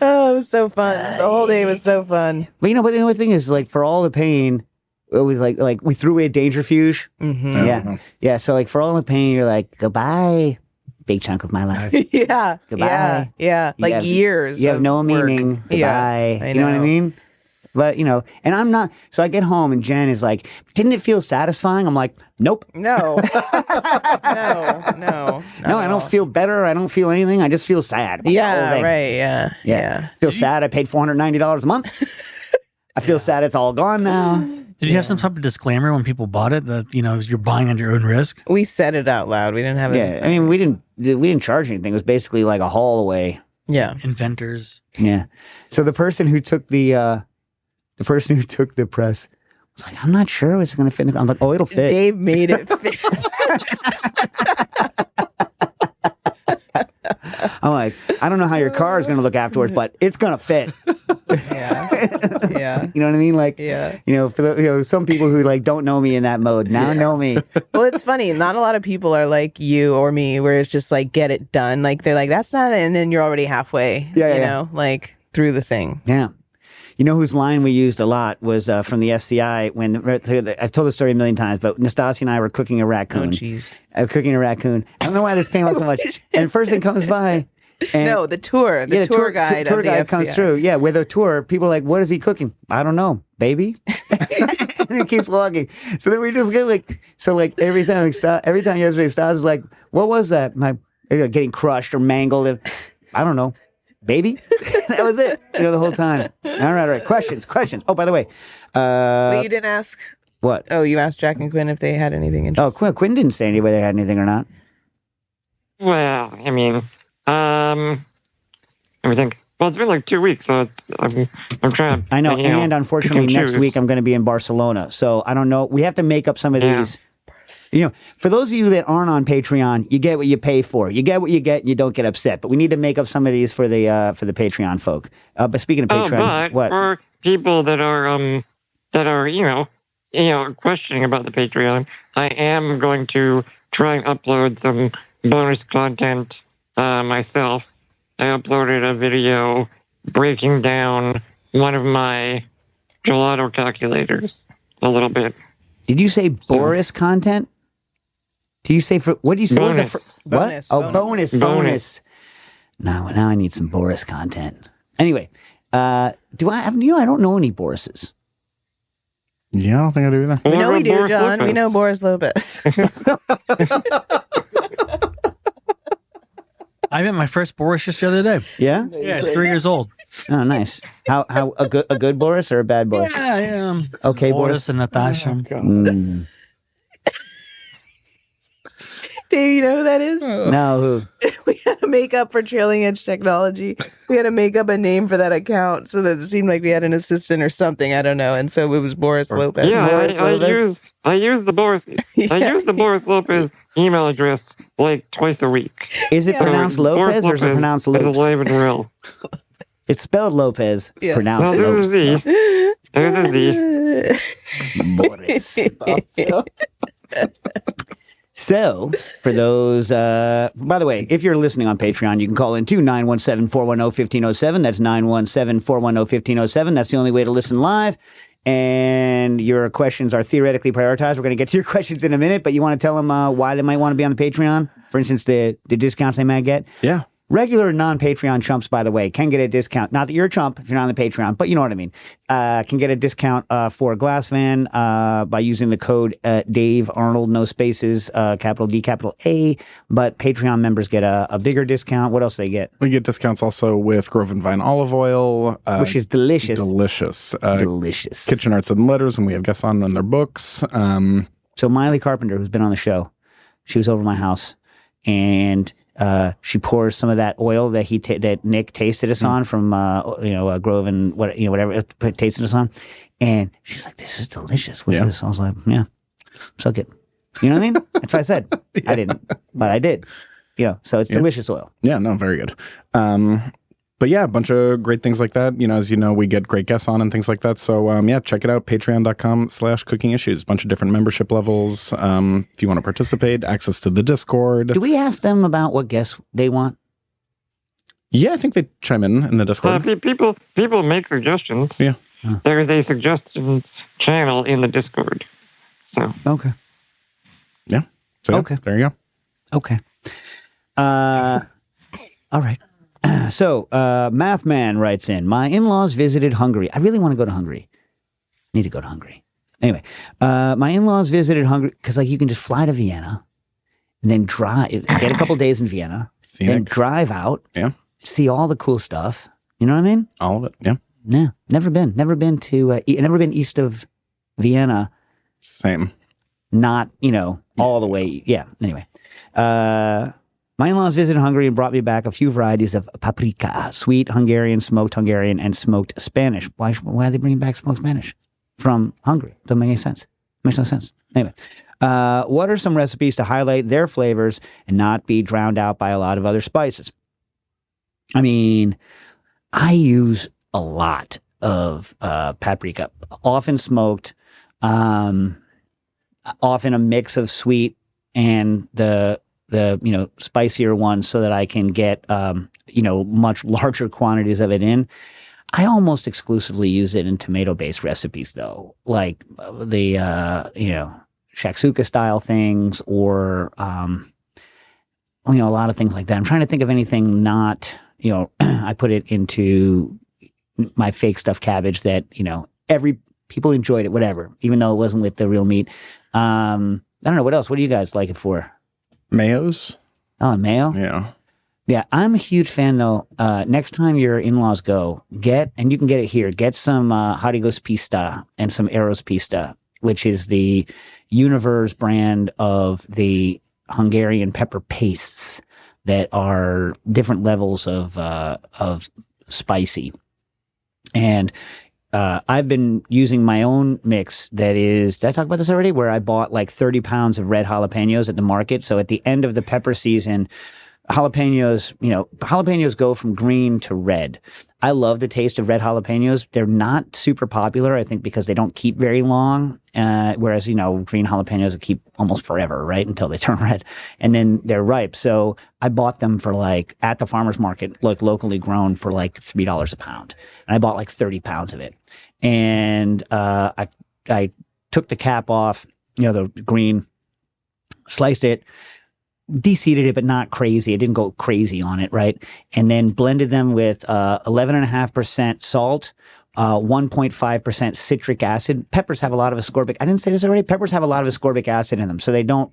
Oh, it was so fun. The whole day was so fun. But but the only thing is, for all the pain, it was like we threw away a Dangerfuge. Mm-hmm. Yeah. So for all the pain, you're like, goodbye, big chunk of my life. Yeah. Goodbye. Yeah. Years. You have no meaning. Goodbye. Yeah, you know what I mean? But, and I'm not. So I get home and Jen is like, didn't it feel satisfying? I'm like, nope. No. No, I don't feel better. I don't feel anything. I just feel sad. Yeah, right. Yeah. Feel sad. I paid $490 a month. I feel sad it's all gone now. Did you have some type of disclaimer when people bought it that, you're buying at your own risk? We said it out loud. We didn't have it. Yeah. I mean, we didn't charge anything. It was basically like a haul away. Yeah. Inventors. Yeah. So the person who took the press was like, I'm not sure it's going to fit in the... I'm like, oh, it'll fit. Dave made it fit. I'm like, I don't know how your car is going to look afterwards, but it's going to fit. Yeah. You know what I mean? For the, some people who don't know me in that mode now know me. Well, it's funny. Not a lot of people are like you or me, where it's just get it done. They're like, that's not it. And then you're already halfway, through the thing. Yeah. You know whose line we used a lot was from the SCI when I've told the story a million times, but Nastasia and I were cooking a raccoon. Oh, jeez. Cooking a raccoon. I don't know why this came up so much. And a person comes by. And, no, the tour guide. Tour guide comes through. Yeah, with a tour, people are like, what is he cooking? I don't know, baby. and it keeps walking. So then we just get like every time yesterday Stas is like, what was that? My getting crushed or mangled, and I don't know, baby. That was it. The whole time. All right. Questions. Oh, by the way, But you didn't ask. what? Oh, you asked Jack and Quinn if they had anything interesting. Oh, Quinn didn't say any whether they had anything or not. Well, I mean, let me think. Well, it's been like 2 weeks, so I'm trying to. I know, and unfortunately, next week I'm going to be in Barcelona, so I don't know. We have to make up some of these. For those of you that aren't on Patreon, you get what you pay for. You get what you get, and you don't get upset. But we need to make up some of these for the Patreon folk. But speaking of Patreon, but what for people that are questioning about the Patreon, I am going to try and upload some bonus content myself. I uploaded a video breaking down one of my gelato calculators a little bit. did you say? Boris content? Did you say for what? Did you say? Bonus. What was it for? What? Bonus, Oh, bonus. bonus. Now I need some Boris content. Anyway, do I have? I don't know any Borises. Yeah, I don't think I do either. We know Or we do, Boris John. Lopez. We know Boris Lopez. I met my first Boris just the other day. Yeah. Yeah, it's 3 years old. Oh, nice. How a good Boris or a bad Boris? Yeah, I am. Okay, Boris and Natasha. Mm. Dave, you know who that is? No, who? We had to make up for Trailing Edge Technology. We had to make up a name for that account so that it seemed like we had an assistant or something. I don't know. And so it was Boris Lopez. Yeah, Boris Lopez? I use the Boris. I use the Boris Lopez email address like twice a week. Is it pronounced Boris Lopez or is it pronounced is Lopes? alive and well. It's spelled Lopez, Yeah. pronounced Well, there's a Lopes. Z. There's a Z. Boris. So, for those, by the way, if you're listening on Patreon, you can call in to 917-410-1507. That's 917-410-1507. That's the only way to listen live. And your questions are theoretically prioritized. We're going to get to your questions in a minute, but you want to tell them why they might want to be on the Patreon? For instance, the discounts they might get? Yeah. Regular non-Patreon chumps, by the way, can get a discount. Not that you're a chump if you're not on the Patreon, but you know what I mean. Can get a discount for a glass van by using the code Dave Arnold, no spaces, capital D, capital A. But Patreon members get a bigger discount. What else do they get? We get discounts also with Grove and Vine olive oil. Which is delicious. Delicious. Delicious. Kitchen Arts and Letters when we have guests on their books. So Miley Carpenter, who's been on the show, she was over my house, and she pours some of that oil that that Nick tasted us on from Grove and whatever tasted us on, and she's like, "This is delicious." With this, I was like, "Yeah, suck it." You know what I mean? That's what I said. I didn't, but I did. So it's delicious oil. Yeah, no, very good. But yeah, a bunch of great things like that. As you know, we get great guests on and things like that. So yeah, check it out. Patreon.com/cooking issues. Bunch of different membership levels. If you want to participate, access to the Discord. Do we ask them about what guests they want? Yeah, I think they chime in the Discord. People make suggestions. Yeah. There is a suggestions channel in the Discord. So Okay. Yeah. So yeah, Okay. there you go. Okay. All right. So, Math Man writes in, my in-laws visited Hungary. I really want to go to Hungary. Need to go to Hungary. Anyway, my in-laws visited Hungary because you can just fly to Vienna and then get a couple days in Vienna, then drive out, see all the cool stuff. You know what I mean? All of it. Yeah. No, never been east of Vienna. Same. Not, all the way. Yeah. Anyway, my in-laws visited Hungary and brought me back a few varieties of paprika, sweet Hungarian, and smoked Spanish. Why are they bringing back smoked Spanish from Hungary? Doesn't make any sense. Makes no sense. Anyway, what are some recipes to highlight their flavors and not be drowned out by a lot of other spices? I mean, I use a lot of paprika, often smoked, often a mix of sweet and the spicier ones so that I can get much larger quantities of it in. I almost exclusively use it in tomato-based recipes though, like the shakshuka style things or a lot of things like that. I'm trying to think of anything not, I put it into my fake stuffed cabbage that, People enjoyed it, whatever, even though it wasn't with the real meat. I don't know. What else? What do you guys like it for? Mayos? Oh, and mayo? Yeah. Yeah, I'm a huge fan, though. Next time your in-laws go, and you can get it here, get some Harigos Pista and some Eros Pista, which is the Universe brand of the Hungarian pepper pastes that are different levels of spicy. And I've been using my own mix that is, did I talk about this already? Where I bought like 30 pounds of red jalapenos at the market. So at the end of the pepper season, jalapenos go from green to red. I love the taste of red jalapenos. They're not super popular, I think, because they don't keep very long. Whereas, green jalapenos will keep almost forever, right? Until they turn red and then they're ripe. So I bought them for at the farmer's market, locally grown for $3 a pound. And I bought 30 pounds of it. And, I took the cap off, the green, sliced it, de-seeded it, but not crazy. I didn't go crazy on it, right? And then blended them with 11.5% salt, 1.5% citric acid. Peppers have a lot of ascorbic. I didn't say this already. Peppers have a lot of ascorbic acid in them, so they don't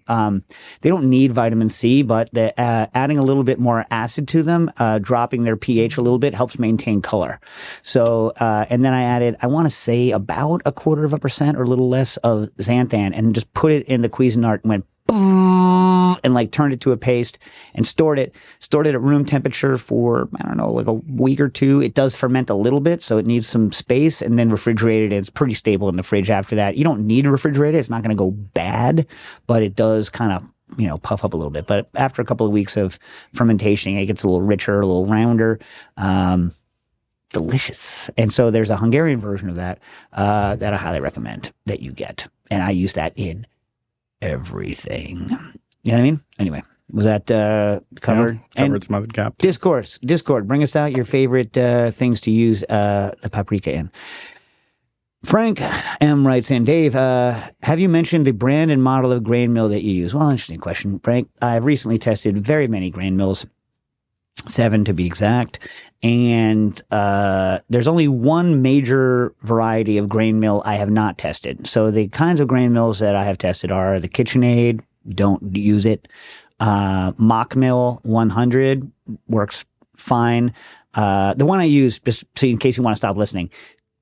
need vitamin C. But adding a little bit more acid to them, dropping their pH a little bit, helps maintain color. So, and then I added, I want to say about 0.25% or a little less of xanthan, and just put it in the Cuisinart and went and turned it to a paste and stored it at room temperature for, I don't know, a week or two. It does ferment a little bit, so it needs some space, and then refrigerated. It's pretty stable in the fridge after that. You don't need to refrigerate it. It's not going to go bad, but it does kind of, puff up a little bit. But after a couple of weeks of fermentation, it gets a little richer, a little rounder. Delicious. And so there's a Hungarian version of that that I highly recommend that you get. And I use that in everything. You know what I mean? Anyway, was that covered? Yeah, covered some other gaps. Discord. Bring us out your favorite things to use the paprika in. Frank M. writes in, Dave, have you mentioned the brand and model of grain mill that you use? Well, interesting question, Frank. I've recently tested very many grain mills, 7 to be exact. And there's only one major variety of grain mill I have not tested. So the kinds of grain mills that I have tested are the KitchenAid. Don't use it. Mock Mill 100 works fine. The one I use, just so in case you want to stop listening,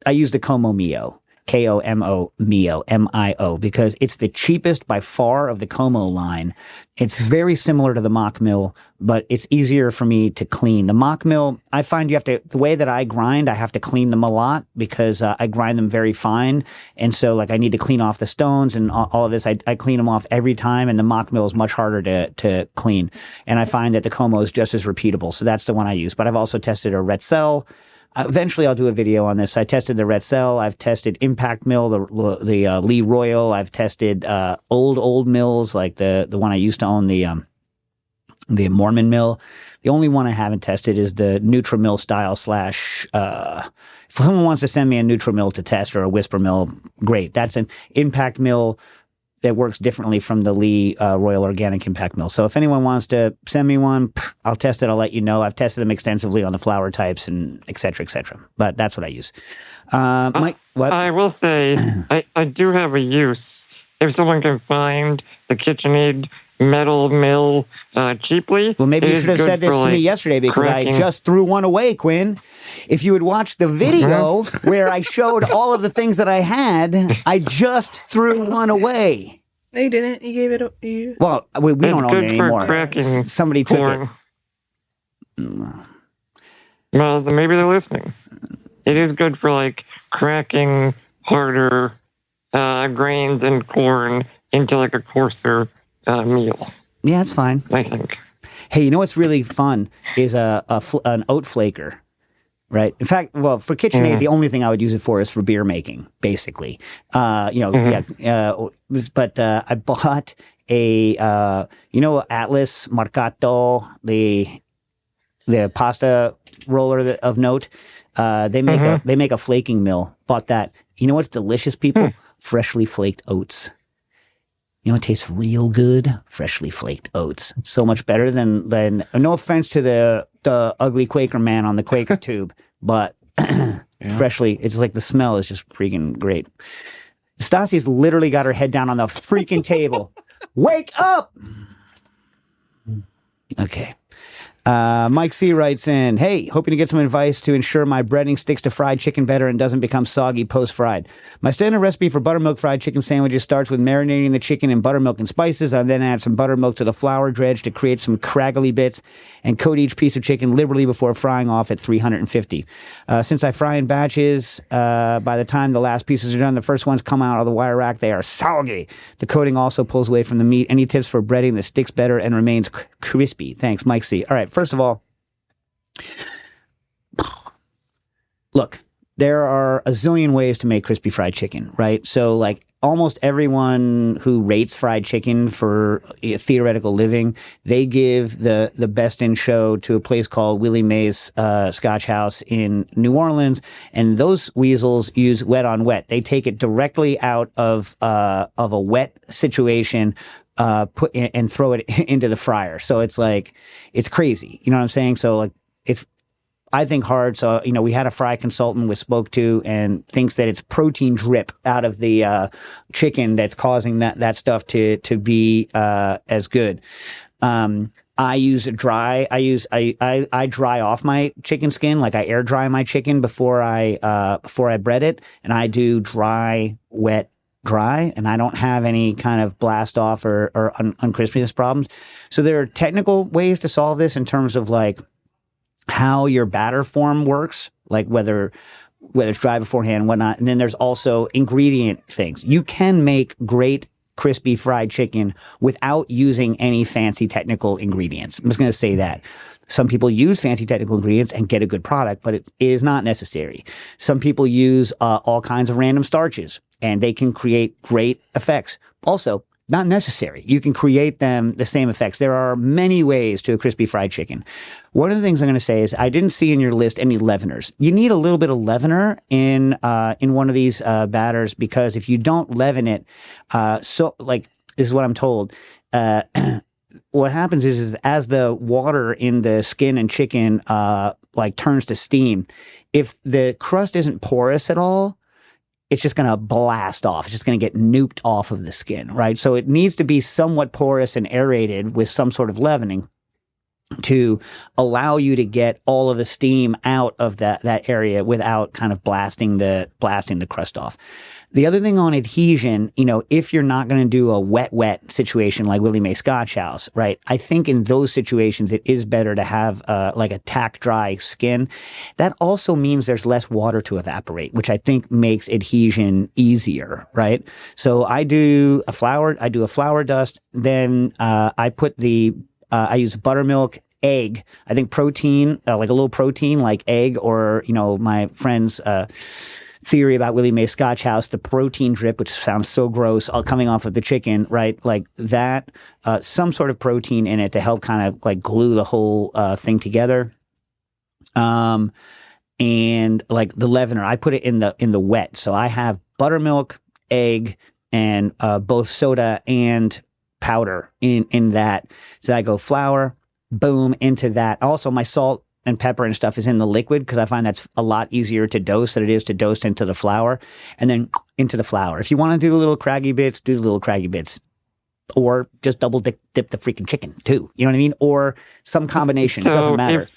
I use the Como Mio. Komo Mio, M-I-O, because it's the cheapest by far of the Como line. It's very similar to the Mock Mill, but it's easier for me to clean. The Mock Mill, I find the way that I grind, I have to clean them a lot because I grind them very fine. And so I need to clean off the stones and all of this. I clean them off every time, and the Mock Mill is much harder to clean. And I find that the Como is just as repeatable. So that's the one I use. But I've also tested a Retzel. Eventually, I'll do a video on this. I tested the Retzel. I've tested Impact Mill, the Lee Royal. I've tested old mills, like the one I used to own, the Mormon Mill. The only one I haven't tested is the Nutramill style / if someone wants to send me a Nutramill to test or a Whisper Mill, great. That's an Impact Mill that works differently from the Lee Royal Organic Impact Mill. So if anyone wants to send me one, I'll test it. I'll let you know. I've tested them extensively on the flour types and et cetera, et cetera. But that's what I use. Mike, what? I will say, I do have a use. If someone can find the KitchenAid metal mill cheaply. Well, maybe you should have said this to me yesterday because I just threw one away, Quinn. If you had watched the video where I showed all of the things that I had, I just threw one away. No, you didn't. You gave it. Well, we don't own it anymore. Somebody took it. Well, then maybe they're listening. It is good for cracking harder grains and corn into a coarser meal. Yeah, it's fine. I think. Hey, you know what's really fun is an oat flaker, right? In fact, well, for KitchenAid, the only thing I would use it for is for beer making, basically. But I bought a Atlas Marcato, the pasta roller of note. They make a flaking mill. Bought that. You know what's delicious, people? Freshly flaked oats. You know what tastes real good? Freshly flaked oats. So much better than no offense to the ugly Quaker man on the Quaker tube, but freshly. It's like the smell is just freaking great. Stasi's literally got her head down on the freaking table. Wake up! Okay. Mike C writes in, hey, hoping to get some advice to ensure my breading sticks to fried chicken better and doesn't become soggy post-fried. My standard recipe for buttermilk fried chicken sandwiches starts with marinating the chicken in buttermilk and spices. I then add some buttermilk to the flour dredge to create some craggly bits and coat each piece of chicken liberally before frying off at 350. Since I fry in batches, by the time the last pieces are done, the first ones come out of the wire rack, they are soggy. The coating also pulls away from the meat. Any tips for breading that sticks better and remains crispy? Thanks, Mike C. All right. First of all, look, there are a zillion ways to make crispy fried chicken, right? So like almost everyone who rates fried chicken for a theoretical living, they give the best in show to a place called Willie Mae's Scotch House in New Orleans. And those weasels use wet on wet. They take it directly out of a wet situation, put in, and throw it into the fryer. So it's like, it's crazy. You know what I'm saying? So like, it's, I think, hard. So, you know, we had a fry consultant we spoke to and thinks that it's protein drip out of the chicken that's causing that stuff to be as good. I use dry. I dry off my chicken skin, like I air dry my chicken before I bread it, and I do dry, wet, dry, and I don't have any kind of blast off or uncrispiness problems. So there are technical ways to solve this in terms of like how your batter form works, like whether it's dry beforehand and whatnot. And then there's also ingredient things. You can make great crispy fried chicken without using any fancy technical ingredients. I'm just going to say that. Some people use fancy technical ingredients and get a good product, but it is not necessary. Some people use all kinds of random starches, and they can create great effects. Also, not necessary. You can create them the same effects. There are many ways to a crispy fried chicken. One of the things I'm going to say is I didn't see in your list any leaveners. You need a little bit of leavener in one of these batters, because if you don't leaven it, so like this is what I'm told. What happens is as the water in the skin and chicken like turns to steam, if the crust isn't porous at all, it's just going to blast off. It's just going to get nuked off of the skin, right? So it needs to be somewhat porous and aerated with some sort of leavening to allow you to get all of the steam out of that area without kind of blasting the crust off. The other thing on adhesion, you know, if you're not going to do a wet situation like Willie Mae Scotch House, right? I think in those situations, it is better to have like a tack dry skin. That also means there's less water to evaporate, which I think makes adhesion easier, right? So I do a flour dust, then I put I use buttermilk, egg. I think protein, like a little protein, like egg, or, you know, my friend's theory about Willie Mae Scotch House, the protein drip, which sounds so gross, all coming off of the chicken, right? Like that, some sort of protein in it to help kind of like glue the whole thing together. And like the leavener, I put it in the wet. So I have buttermilk, egg, and both soda and powder in that. So I go flour, boom, into that. Also, my salt and pepper and stuff is in the liquid, because I find that's a lot easier to dose than it is to dose into the flour, and then into the flour. If you want to do the little craggy bits, do the little craggy bits, or just double dip the freaking chicken too. You know what I mean? Or some combination. It doesn't matter.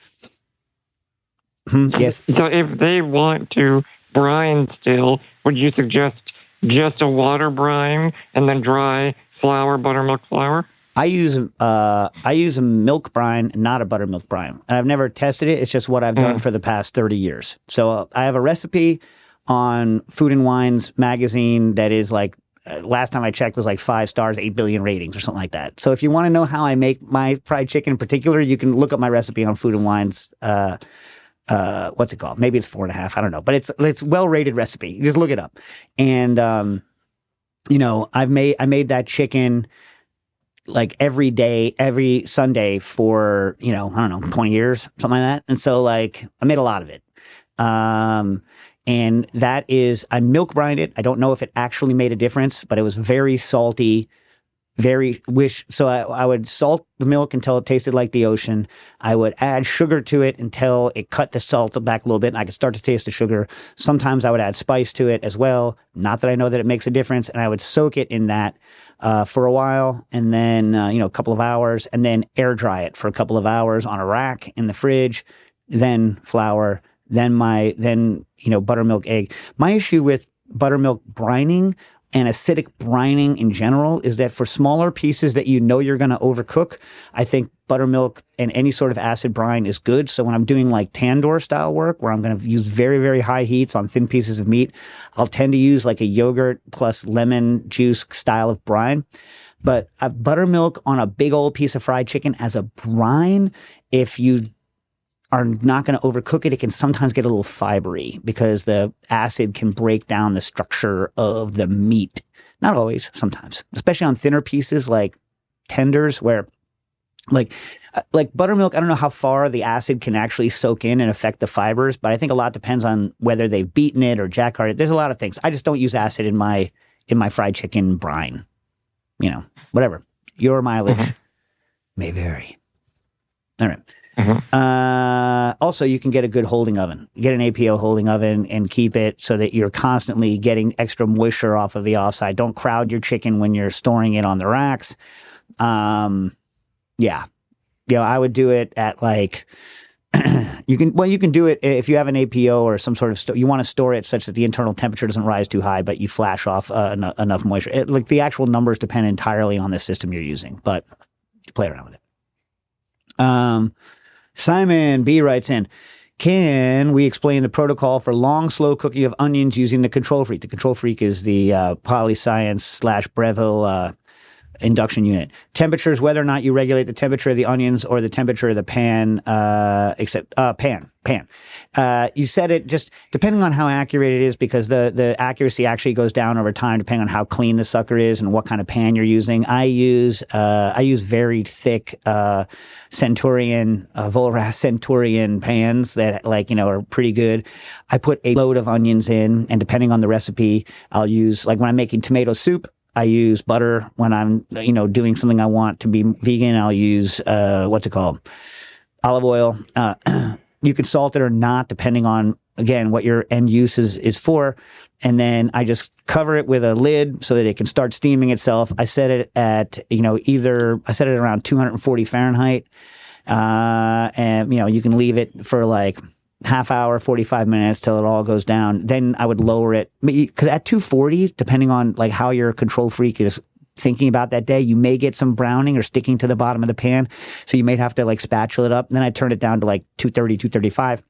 Yes. So if they want to brine still, would you suggest just a water brine and then dry flour, buttermilk flour? I use a milk brine, not a buttermilk brine. And I've never tested it. It's just what I've done for the past 30 years. So I have a recipe on Food and Wines magazine that is like, last time I checked was like 5 stars, 8 billion ratings or something like that. So if you want to know how I make my fried chicken in particular, you can look up my recipe on Food and Wines. What's it called? Maybe it's 4.5. I don't know, but it's well-rated recipe. You just look it up. And, you know, I made that chicken like every day, every Sunday for, you know, I don't know, 20 years, something like that. And so like I made a lot of it. And that is, I milk brined it. I don't know if it actually made a difference, but it was very salty, so I would salt the milk until it tasted like the ocean. I would add sugar to it until it cut the salt back a little bit and I could start to taste the sugar. Sometimes I would add spice to it as well. Not that I know that it makes a difference. And I would soak it in that for a while and then, a couple of hours and then air dry it for a couple of hours on a rack in the fridge, then flour, then buttermilk egg. My issue with buttermilk brining and acidic brining in general is that for smaller pieces that you're going to overcook, I think buttermilk and any sort of acid brine is good. So when I'm doing like tandoor style work where I'm going to use very, very high heats on thin pieces of meat, I'll tend to use like a yogurt plus lemon juice style of brine. But buttermilk on a big old piece of fried chicken as a brine, if you are not going to overcook it, it can sometimes get a little fibery because the acid can break down the structure of the meat. Not always, sometimes, especially on thinner pieces like tenders where like buttermilk, I don't know how far the acid can actually soak in and affect the fibers, but I think a lot depends on whether they've beaten it or jacquarded it. There's a lot of things. I just don't use acid in my fried chicken brine. Whatever. Your mileage may vary. All right. Also, you can get a good holding oven. Get an APO holding oven and keep it so that you're constantly getting extra moisture off of the offside. Don't crowd your chicken when you're storing it on the racks. I would do it at like you can do it if you have an APO or some sort of you want to store it such that the internal temperature doesn't rise too high, but you flash off enough moisture. Like the actual numbers depend entirely on the system you're using, but play around with it. Simon B writes in, can we explain the protocol for long, slow cooking of onions using the Control Freak? The Control Freak is the PolyScience / Breville induction unit. Temperatures, whether or not you regulate the temperature of the onions or the temperature of the pan, pan. You said it just depending on how accurate it is, because the accuracy actually goes down over time depending on how clean the sucker is and what kind of pan you're using. I use very thick Centurion, Volras Centurion pans that are pretty good. I put a load of onions in, and depending on the recipe, I'll use, like when I'm making tomato soup, I use butter. When I'm, doing something I want to be vegan, I'll use, olive oil. You can salt it or not, depending on, again, what your end use is for. And then I just cover it with a lid so that it can start steaming itself. I set it at, I set it around 240 Fahrenheit. And, you can leave it for like half hour, 45 minutes till it all goes down. Then I would lower it, because at 240, depending on like how your Control Freak is thinking about that day, you may get some browning or sticking to the bottom of the pan. So you may have to like spatula it up. And then I turn it down to like 230, 235.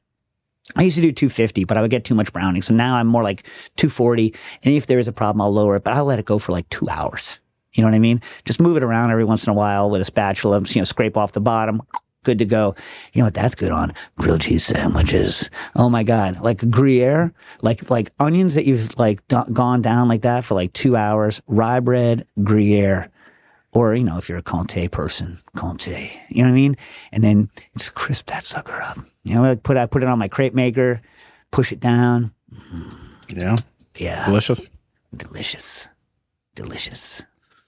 I used to do 250, but I would get too much browning. So now I'm more like 240. And if there is a problem, I'll lower it, but I'll let it go for like 2 hours. You know what I mean? Just move it around every once in a while with a spatula, scrape off the bottom. Good to go. You know what that's good on? Grilled cheese sandwiches. Oh my God. Like Gruyere, like onions that you've like gone down like that for like 2 hours, rye bread, Gruyere. Or, if you're a Comté person, Comté, you know what I mean? And then just crisp that sucker up. I put it on my crepe maker, push it down. Yeah. Yeah. Delicious.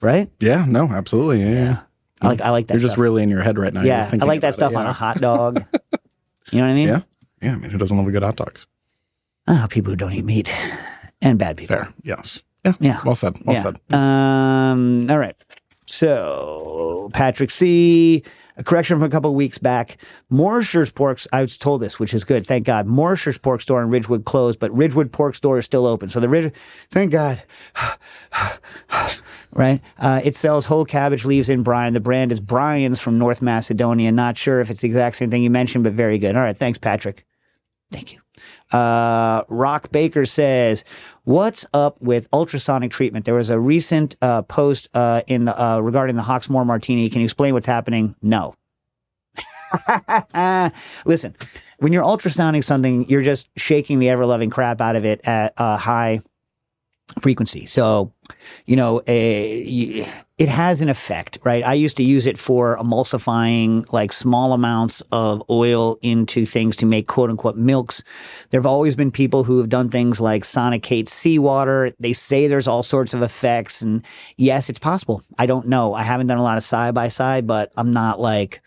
Right? Yeah, no, absolutely. Yeah. I like that You're stuff. just really in your head right now. Yeah, I like that stuff on a hot dog. You know what I mean? Yeah. Yeah, I mean, who doesn't love a good hot dog? People who don't eat meat. And bad people. Fair, yes. Yeah. Well said. Said. All right. So, Patrick C., a correction from a couple of weeks back. Morrisher's Pork's, I was told this, which is good, thank God. Morrisher's Pork Store in Ridgewood closed, but Ridgewood Pork Store is still open. So thank God. Right? It sells whole cabbage leaves in brine. The brand is Brian's from North Macedonia. Not sure if it's the exact same thing you mentioned, but very good. All right, thanks, Patrick. Thank you. Rock Baker says, what's up with ultrasonic treatment? There was a recent post regarding the Hawksmoor Martini. Can you explain what's happening? No. Listen, when you're ultrasounding something, you're just shaking the ever-loving crap out of it at high frequency. So, it has an effect, right? I used to use it for emulsifying like small amounts of oil into things to make quote unquote milks. There have always been people who have done things like sonicate seawater. They say there's all sorts of effects. And yes, it's possible. I don't know. I haven't done a lot of side by side, but I'm not like,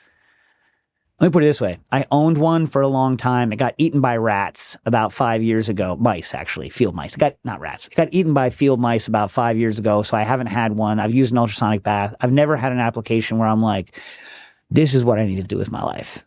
let me put it this way. I owned one for a long time. It got eaten by rats about 5 years ago. Mice, actually. Field mice. Not rats. It got eaten by field mice about 5 years ago, so I haven't had one. I've used an ultrasonic bath. I've never had an application where I'm like, this is what I need to do with my life.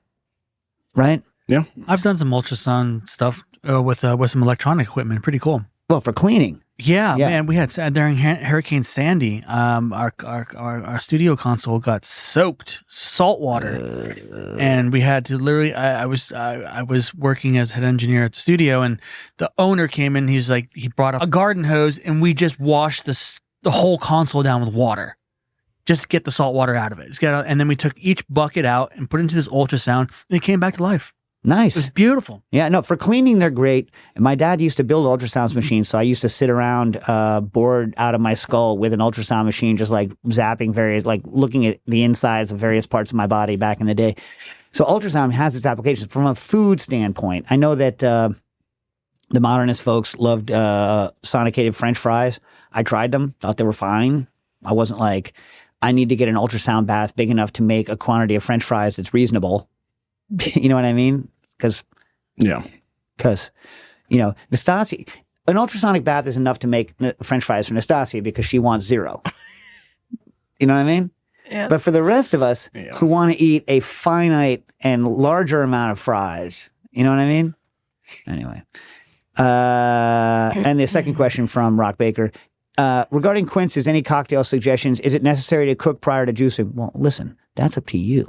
Right? Yeah. I've done some ultrasound stuff with some electronic equipment. Pretty cool. Well, for cleaning. Yeah, man, we had during Hurricane Sandy, our studio console got soaked salt water, and we had to literally. I was working as head engineer at the studio, and the owner came in. He brought up a garden hose, and we just washed the whole console down with water, just to get the salt water out of it. And then we took each bucket out and put it into this ultrasound, and it came back to life. Nice. It was beautiful. Yeah, no, for cleaning, they're great. And my dad used to build ultrasound machines, so I used to sit around bored out of my skull with an ultrasound machine, just like zapping like looking at the insides of various parts of my body back in the day. So ultrasound has its applications. From a food standpoint, I know that the modernist folks loved sonicated French fries. I tried them, thought they were fine. I wasn't like, I need to get an ultrasound bath big enough to make a quantity of French fries that's reasonable. You know what I mean? Because, Nastasia, an ultrasonic bath is enough to make French fries for Nastasia because she wants 0. You know what I mean? Yeah. But for the rest of us who want to eat a finite and larger amount of fries, you know what I mean? Anyway. And the second question from Rock Baker. Regarding quinces, any cocktail suggestions? Is it necessary to cook prior to juicing? Well, listen, that's up to you.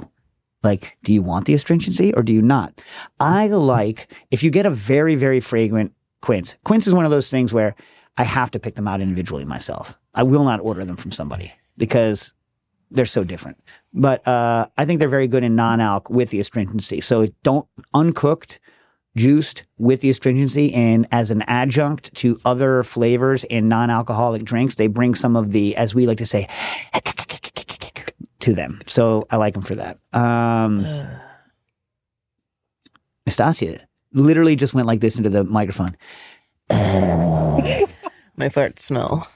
Like, do you want the astringency or do you not? I like, if you get a very, very fragrant quince. Quince is one of those things where I have to pick them out individually myself. I will not order them from somebody because they're so different. But I think they're very good in non-alc with the astringency. So don't uncooked, juiced with the astringency, and as an adjunct to other flavors in non-alcoholic drinks, they bring some of the, as we like to say, to them. So I like them for that. Nastasia literally just went like this into the microphone. My farts smell.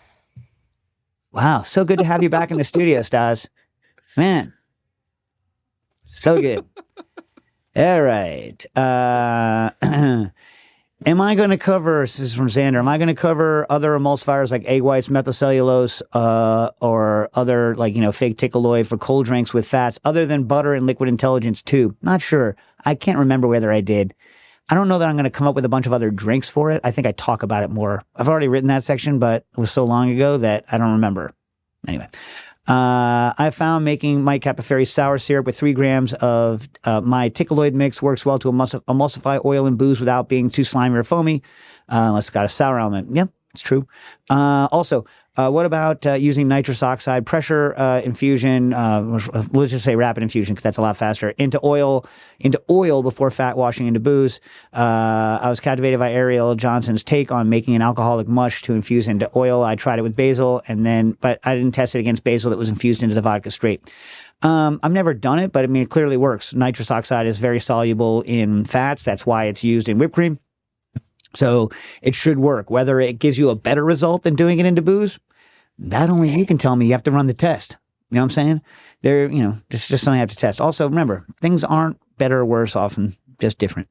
Wow. So good to have you back in the studio, Stas. Man. So good. All right. Am I going to cover, this is from Xander, am I going to cover other emulsifiers like egg whites, methylcellulose, or other fake ticoloid for cold drinks with fats other than butter and liquid intelligence too? Not sure. I can't remember whether I did. I don't know that I'm going to come up with a bunch of other drinks for it. I think I talk about it more. I've already written that section, but it was so long ago that I don't remember. Anyway. I found making my Capiferi sour syrup with 3 grams of my ticoloid mix works well to emulsify oil and booze without being too slimy or foamy, unless it's got a sour element. Yeah, it's true. Also, what about using nitrous oxide pressure infusion? Let's just say rapid infusion because that's a lot faster. Into oil before fat washing into booze. I was captivated by Ariel Johnson's take on making an alcoholic mush to infuse into oil. I tried it with basil but I didn't test it against basil that was infused into the vodka straight. I've never done it, but I mean, it clearly works. Nitrous oxide is very soluble in fats. That's why it's used in whipped cream. So it should work. Whether it gives you a better result than doing it into booze, that only you can tell me. You have to run the test. You know what I'm saying? It's just something I have to test. Also, remember, things aren't better or worse, often just different.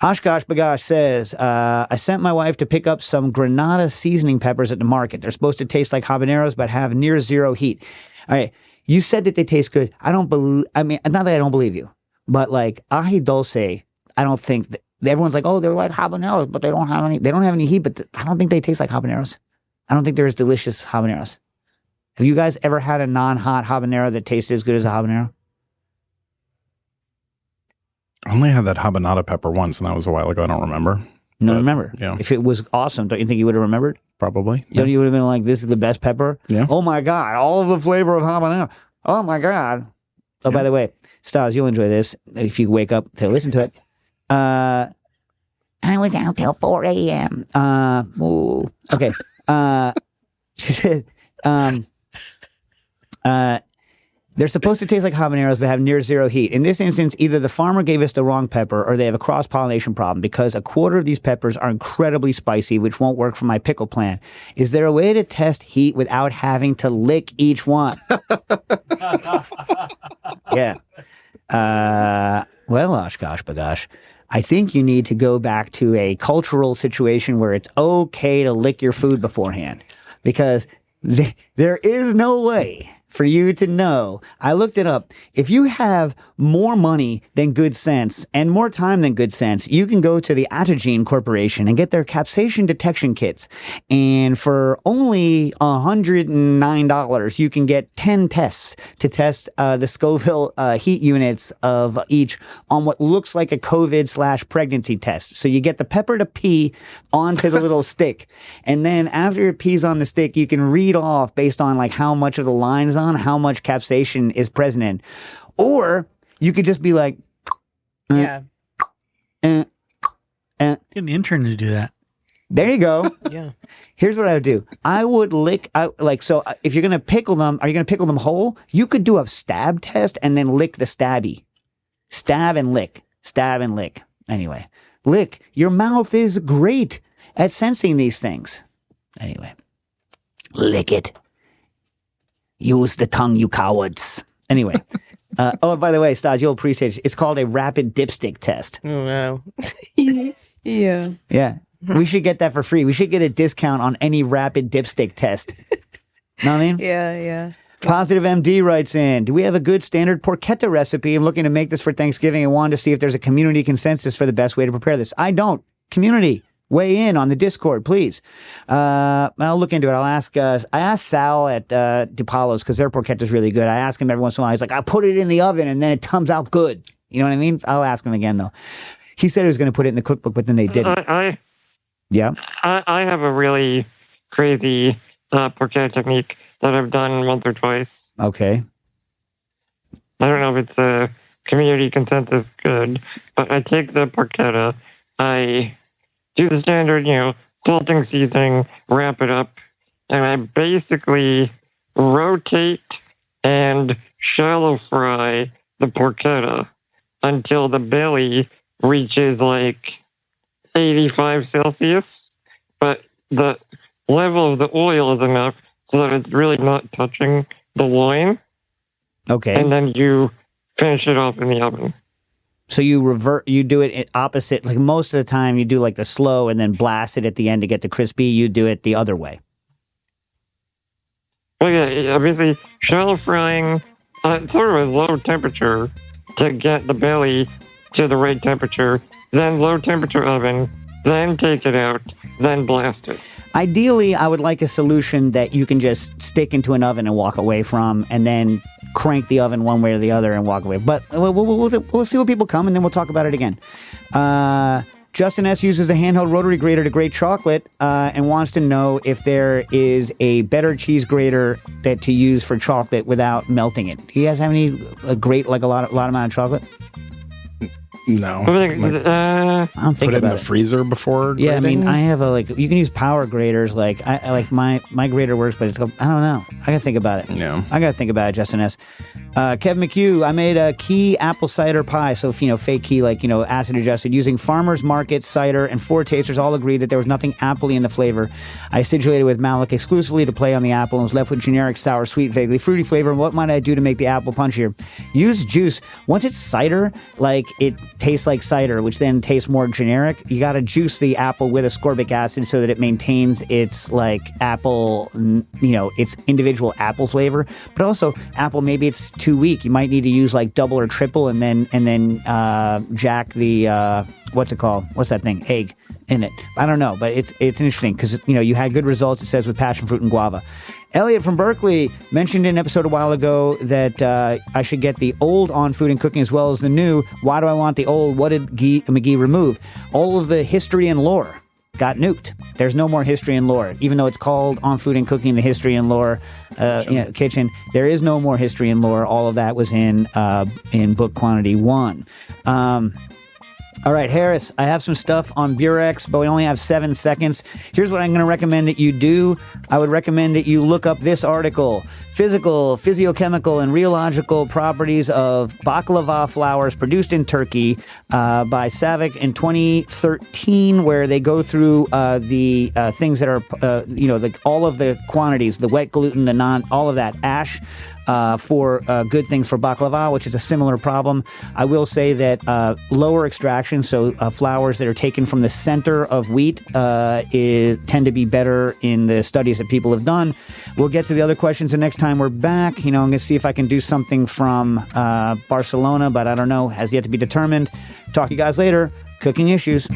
Oshkosh Bagash says, I sent my wife to pick up some Granada seasoning peppers at the market. They're supposed to taste like habaneros, but have near 0 heat. All right. You said that they taste good. Not that I don't believe you, but like ají dulce, I don't think that, everyone's like, oh, they're like habaneros, but they don't have any heat, but I don't think they taste like habaneros. I don't think they're as delicious habaneros. Have you guys ever had a non-hot habanero that tasted as good as a habanero? I only had that habanada pepper once, and that was a while ago. I don't remember. No, remember. Yeah. If it was awesome, don't you think you would have remembered? Probably. Yeah. You would have been like, this is the best pepper? Yeah. Oh my God, all of the flavor of habanero. Oh my God. Oh, by the way, Stars, you'll enjoy this if you wake up to listen to it. I was out till 4 a.m. Okay. She said, they're supposed to taste like habaneros but have near zero heat. In this instance, either the farmer gave us the wrong pepper or they have a cross-pollination problem because a quarter of these peppers are incredibly spicy, which won't work for my pickle plan. Is there a way to test heat without having to lick each one? Yeah. Well, Oshkosh Bagosh, I think you need to go back to a cultural situation where it's okay to lick your food beforehand because there is no way for you to know. I looked it up. If you have more money than good sense and more time than good sense, you can go to the Atogene Corporation and get their capsaicin detection kits. And for only $109, you can get 10 tests to test the Scoville heat units of each on what looks like a COVID/pregnancy test. So you get the pepper to pee onto the little stick. And then after it pees on the stick, you can read off based on like how much of the line is on, how much capsaicin is present in. Or you could just be like, Yeah. Get an intern to do that. There you go. Yeah. Here's what I would do. I would lick, if you're going to pickle them, are you going to pickle them whole? You could do a stab test and then lick the stabby. Stab and lick. Stab and lick. Anyway, lick. Your mouth is great at sensing these things. Anyway, lick it. Use the tongue, you cowards. Anyway. Oh, by the way, Stas, you'll appreciate it. It's called a rapid dipstick test. Oh, wow. Yeah. Yeah. We should get that for free. We should get a discount on any rapid dipstick test. Know what I mean? Yeah. Positive MD writes in, do we have a good standard porchetta recipe? I'm looking to make this for Thanksgiving and wanted to see if there's a community consensus for the best way to prepare this. I don't. Community, weigh in on the Discord, please. I'll look into it. I asked Sal at DiPaolo's because their porchetta is really good. I ask him every once in a while. He's like, I put it in the oven and then it comes out good. You know what I mean? I'll ask him again, though. He said he was going to put it in the cookbook, but then they didn't. Yeah. I have a really crazy porchetta technique that I've done once or twice. Okay. I don't know if it's a community consensus good, but I take the porchetta, I do the standard, salting, seasoning, wrap it up, and I basically rotate and shallow fry the porchetta until the belly reaches like 85 Celsius, but the level of the oil is enough so that it's really not touching the loin. Okay. And then you finish it off in the oven. So you do it opposite. Like most of the time you do like the slow and then blast it at the end to get the crispy. You do it the other way. Well, yeah, obviously shallow frying, sort of a low temperature to get the belly to the right temperature, then low temperature oven, then take it out, then blast it. Ideally, I would like a solution that you can just stick into an oven and walk away from, and then crank the oven one way or the other and walk away. But we'll see what people come, and then we'll talk about it again. Justin S. uses a handheld rotary grater to grate chocolate and wants to know if there is a better cheese grater to use for chocolate without melting it. Do you guys have any grate like a lot amount of chocolate? No. I don't think put it in about the freezer before grating? Yeah, I mean, I have you can use power graters. Like I like my grater works, but I don't know. I gotta think about it. Yeah. I gotta think about it, Justin S. Kevin McHugh, I made a key apple cider pie. So, fake key, acid adjusted, using Farmer's Market cider, and 4 tasters all agreed that there was nothing appley in the flavor. I acidulated with Malik exclusively to play on the apple and was left with generic sour, sweet, vaguely fruity flavor. And what might I do to make the apple punchier? Use juice. Once it's cider, it tastes like cider, which then tastes more generic. You got to juice the apple with ascorbic acid so that it maintains its apple, its individual apple flavor. But also apple, maybe it's too weak. You might need to use double or triple, and then jack the what's it called? What's that thing? Egg in it. I don't know, but it's interesting because you had good results. It says with passion fruit and guava. Elliot from Berkeley mentioned in an episode a while ago that I should get the old on food and cooking as well as the new. Why do I want the old? What did McGee remove? All of the history and lore got nuked. There's no more history and lore. Even though it's called On Food and Cooking, the history and lore kitchen, there is no more history and lore. All of that was in book quantity 1. All right, Harris, I have some stuff on Burex, but we only have 7 seconds. Here's what I'm going to recommend that you do. I would recommend that you look up this article, Physical, Physiochemical, and Rheological Properties of Baklava Flowers Produced in Turkey by Savic in 2013, where they go through the things that are, all of the quantities, the wet gluten, the non, all of that, ash, for good things for baklava, which is a similar problem. I will say that lower extraction, so flours that are taken from the center of wheat, tend to be better in the studies that people have done. We'll get to the other questions the next time we're back. I'm going to see if I can do something from Barcelona, but I don't know. Has yet to be determined. Talk to you guys later. Cooking Issues.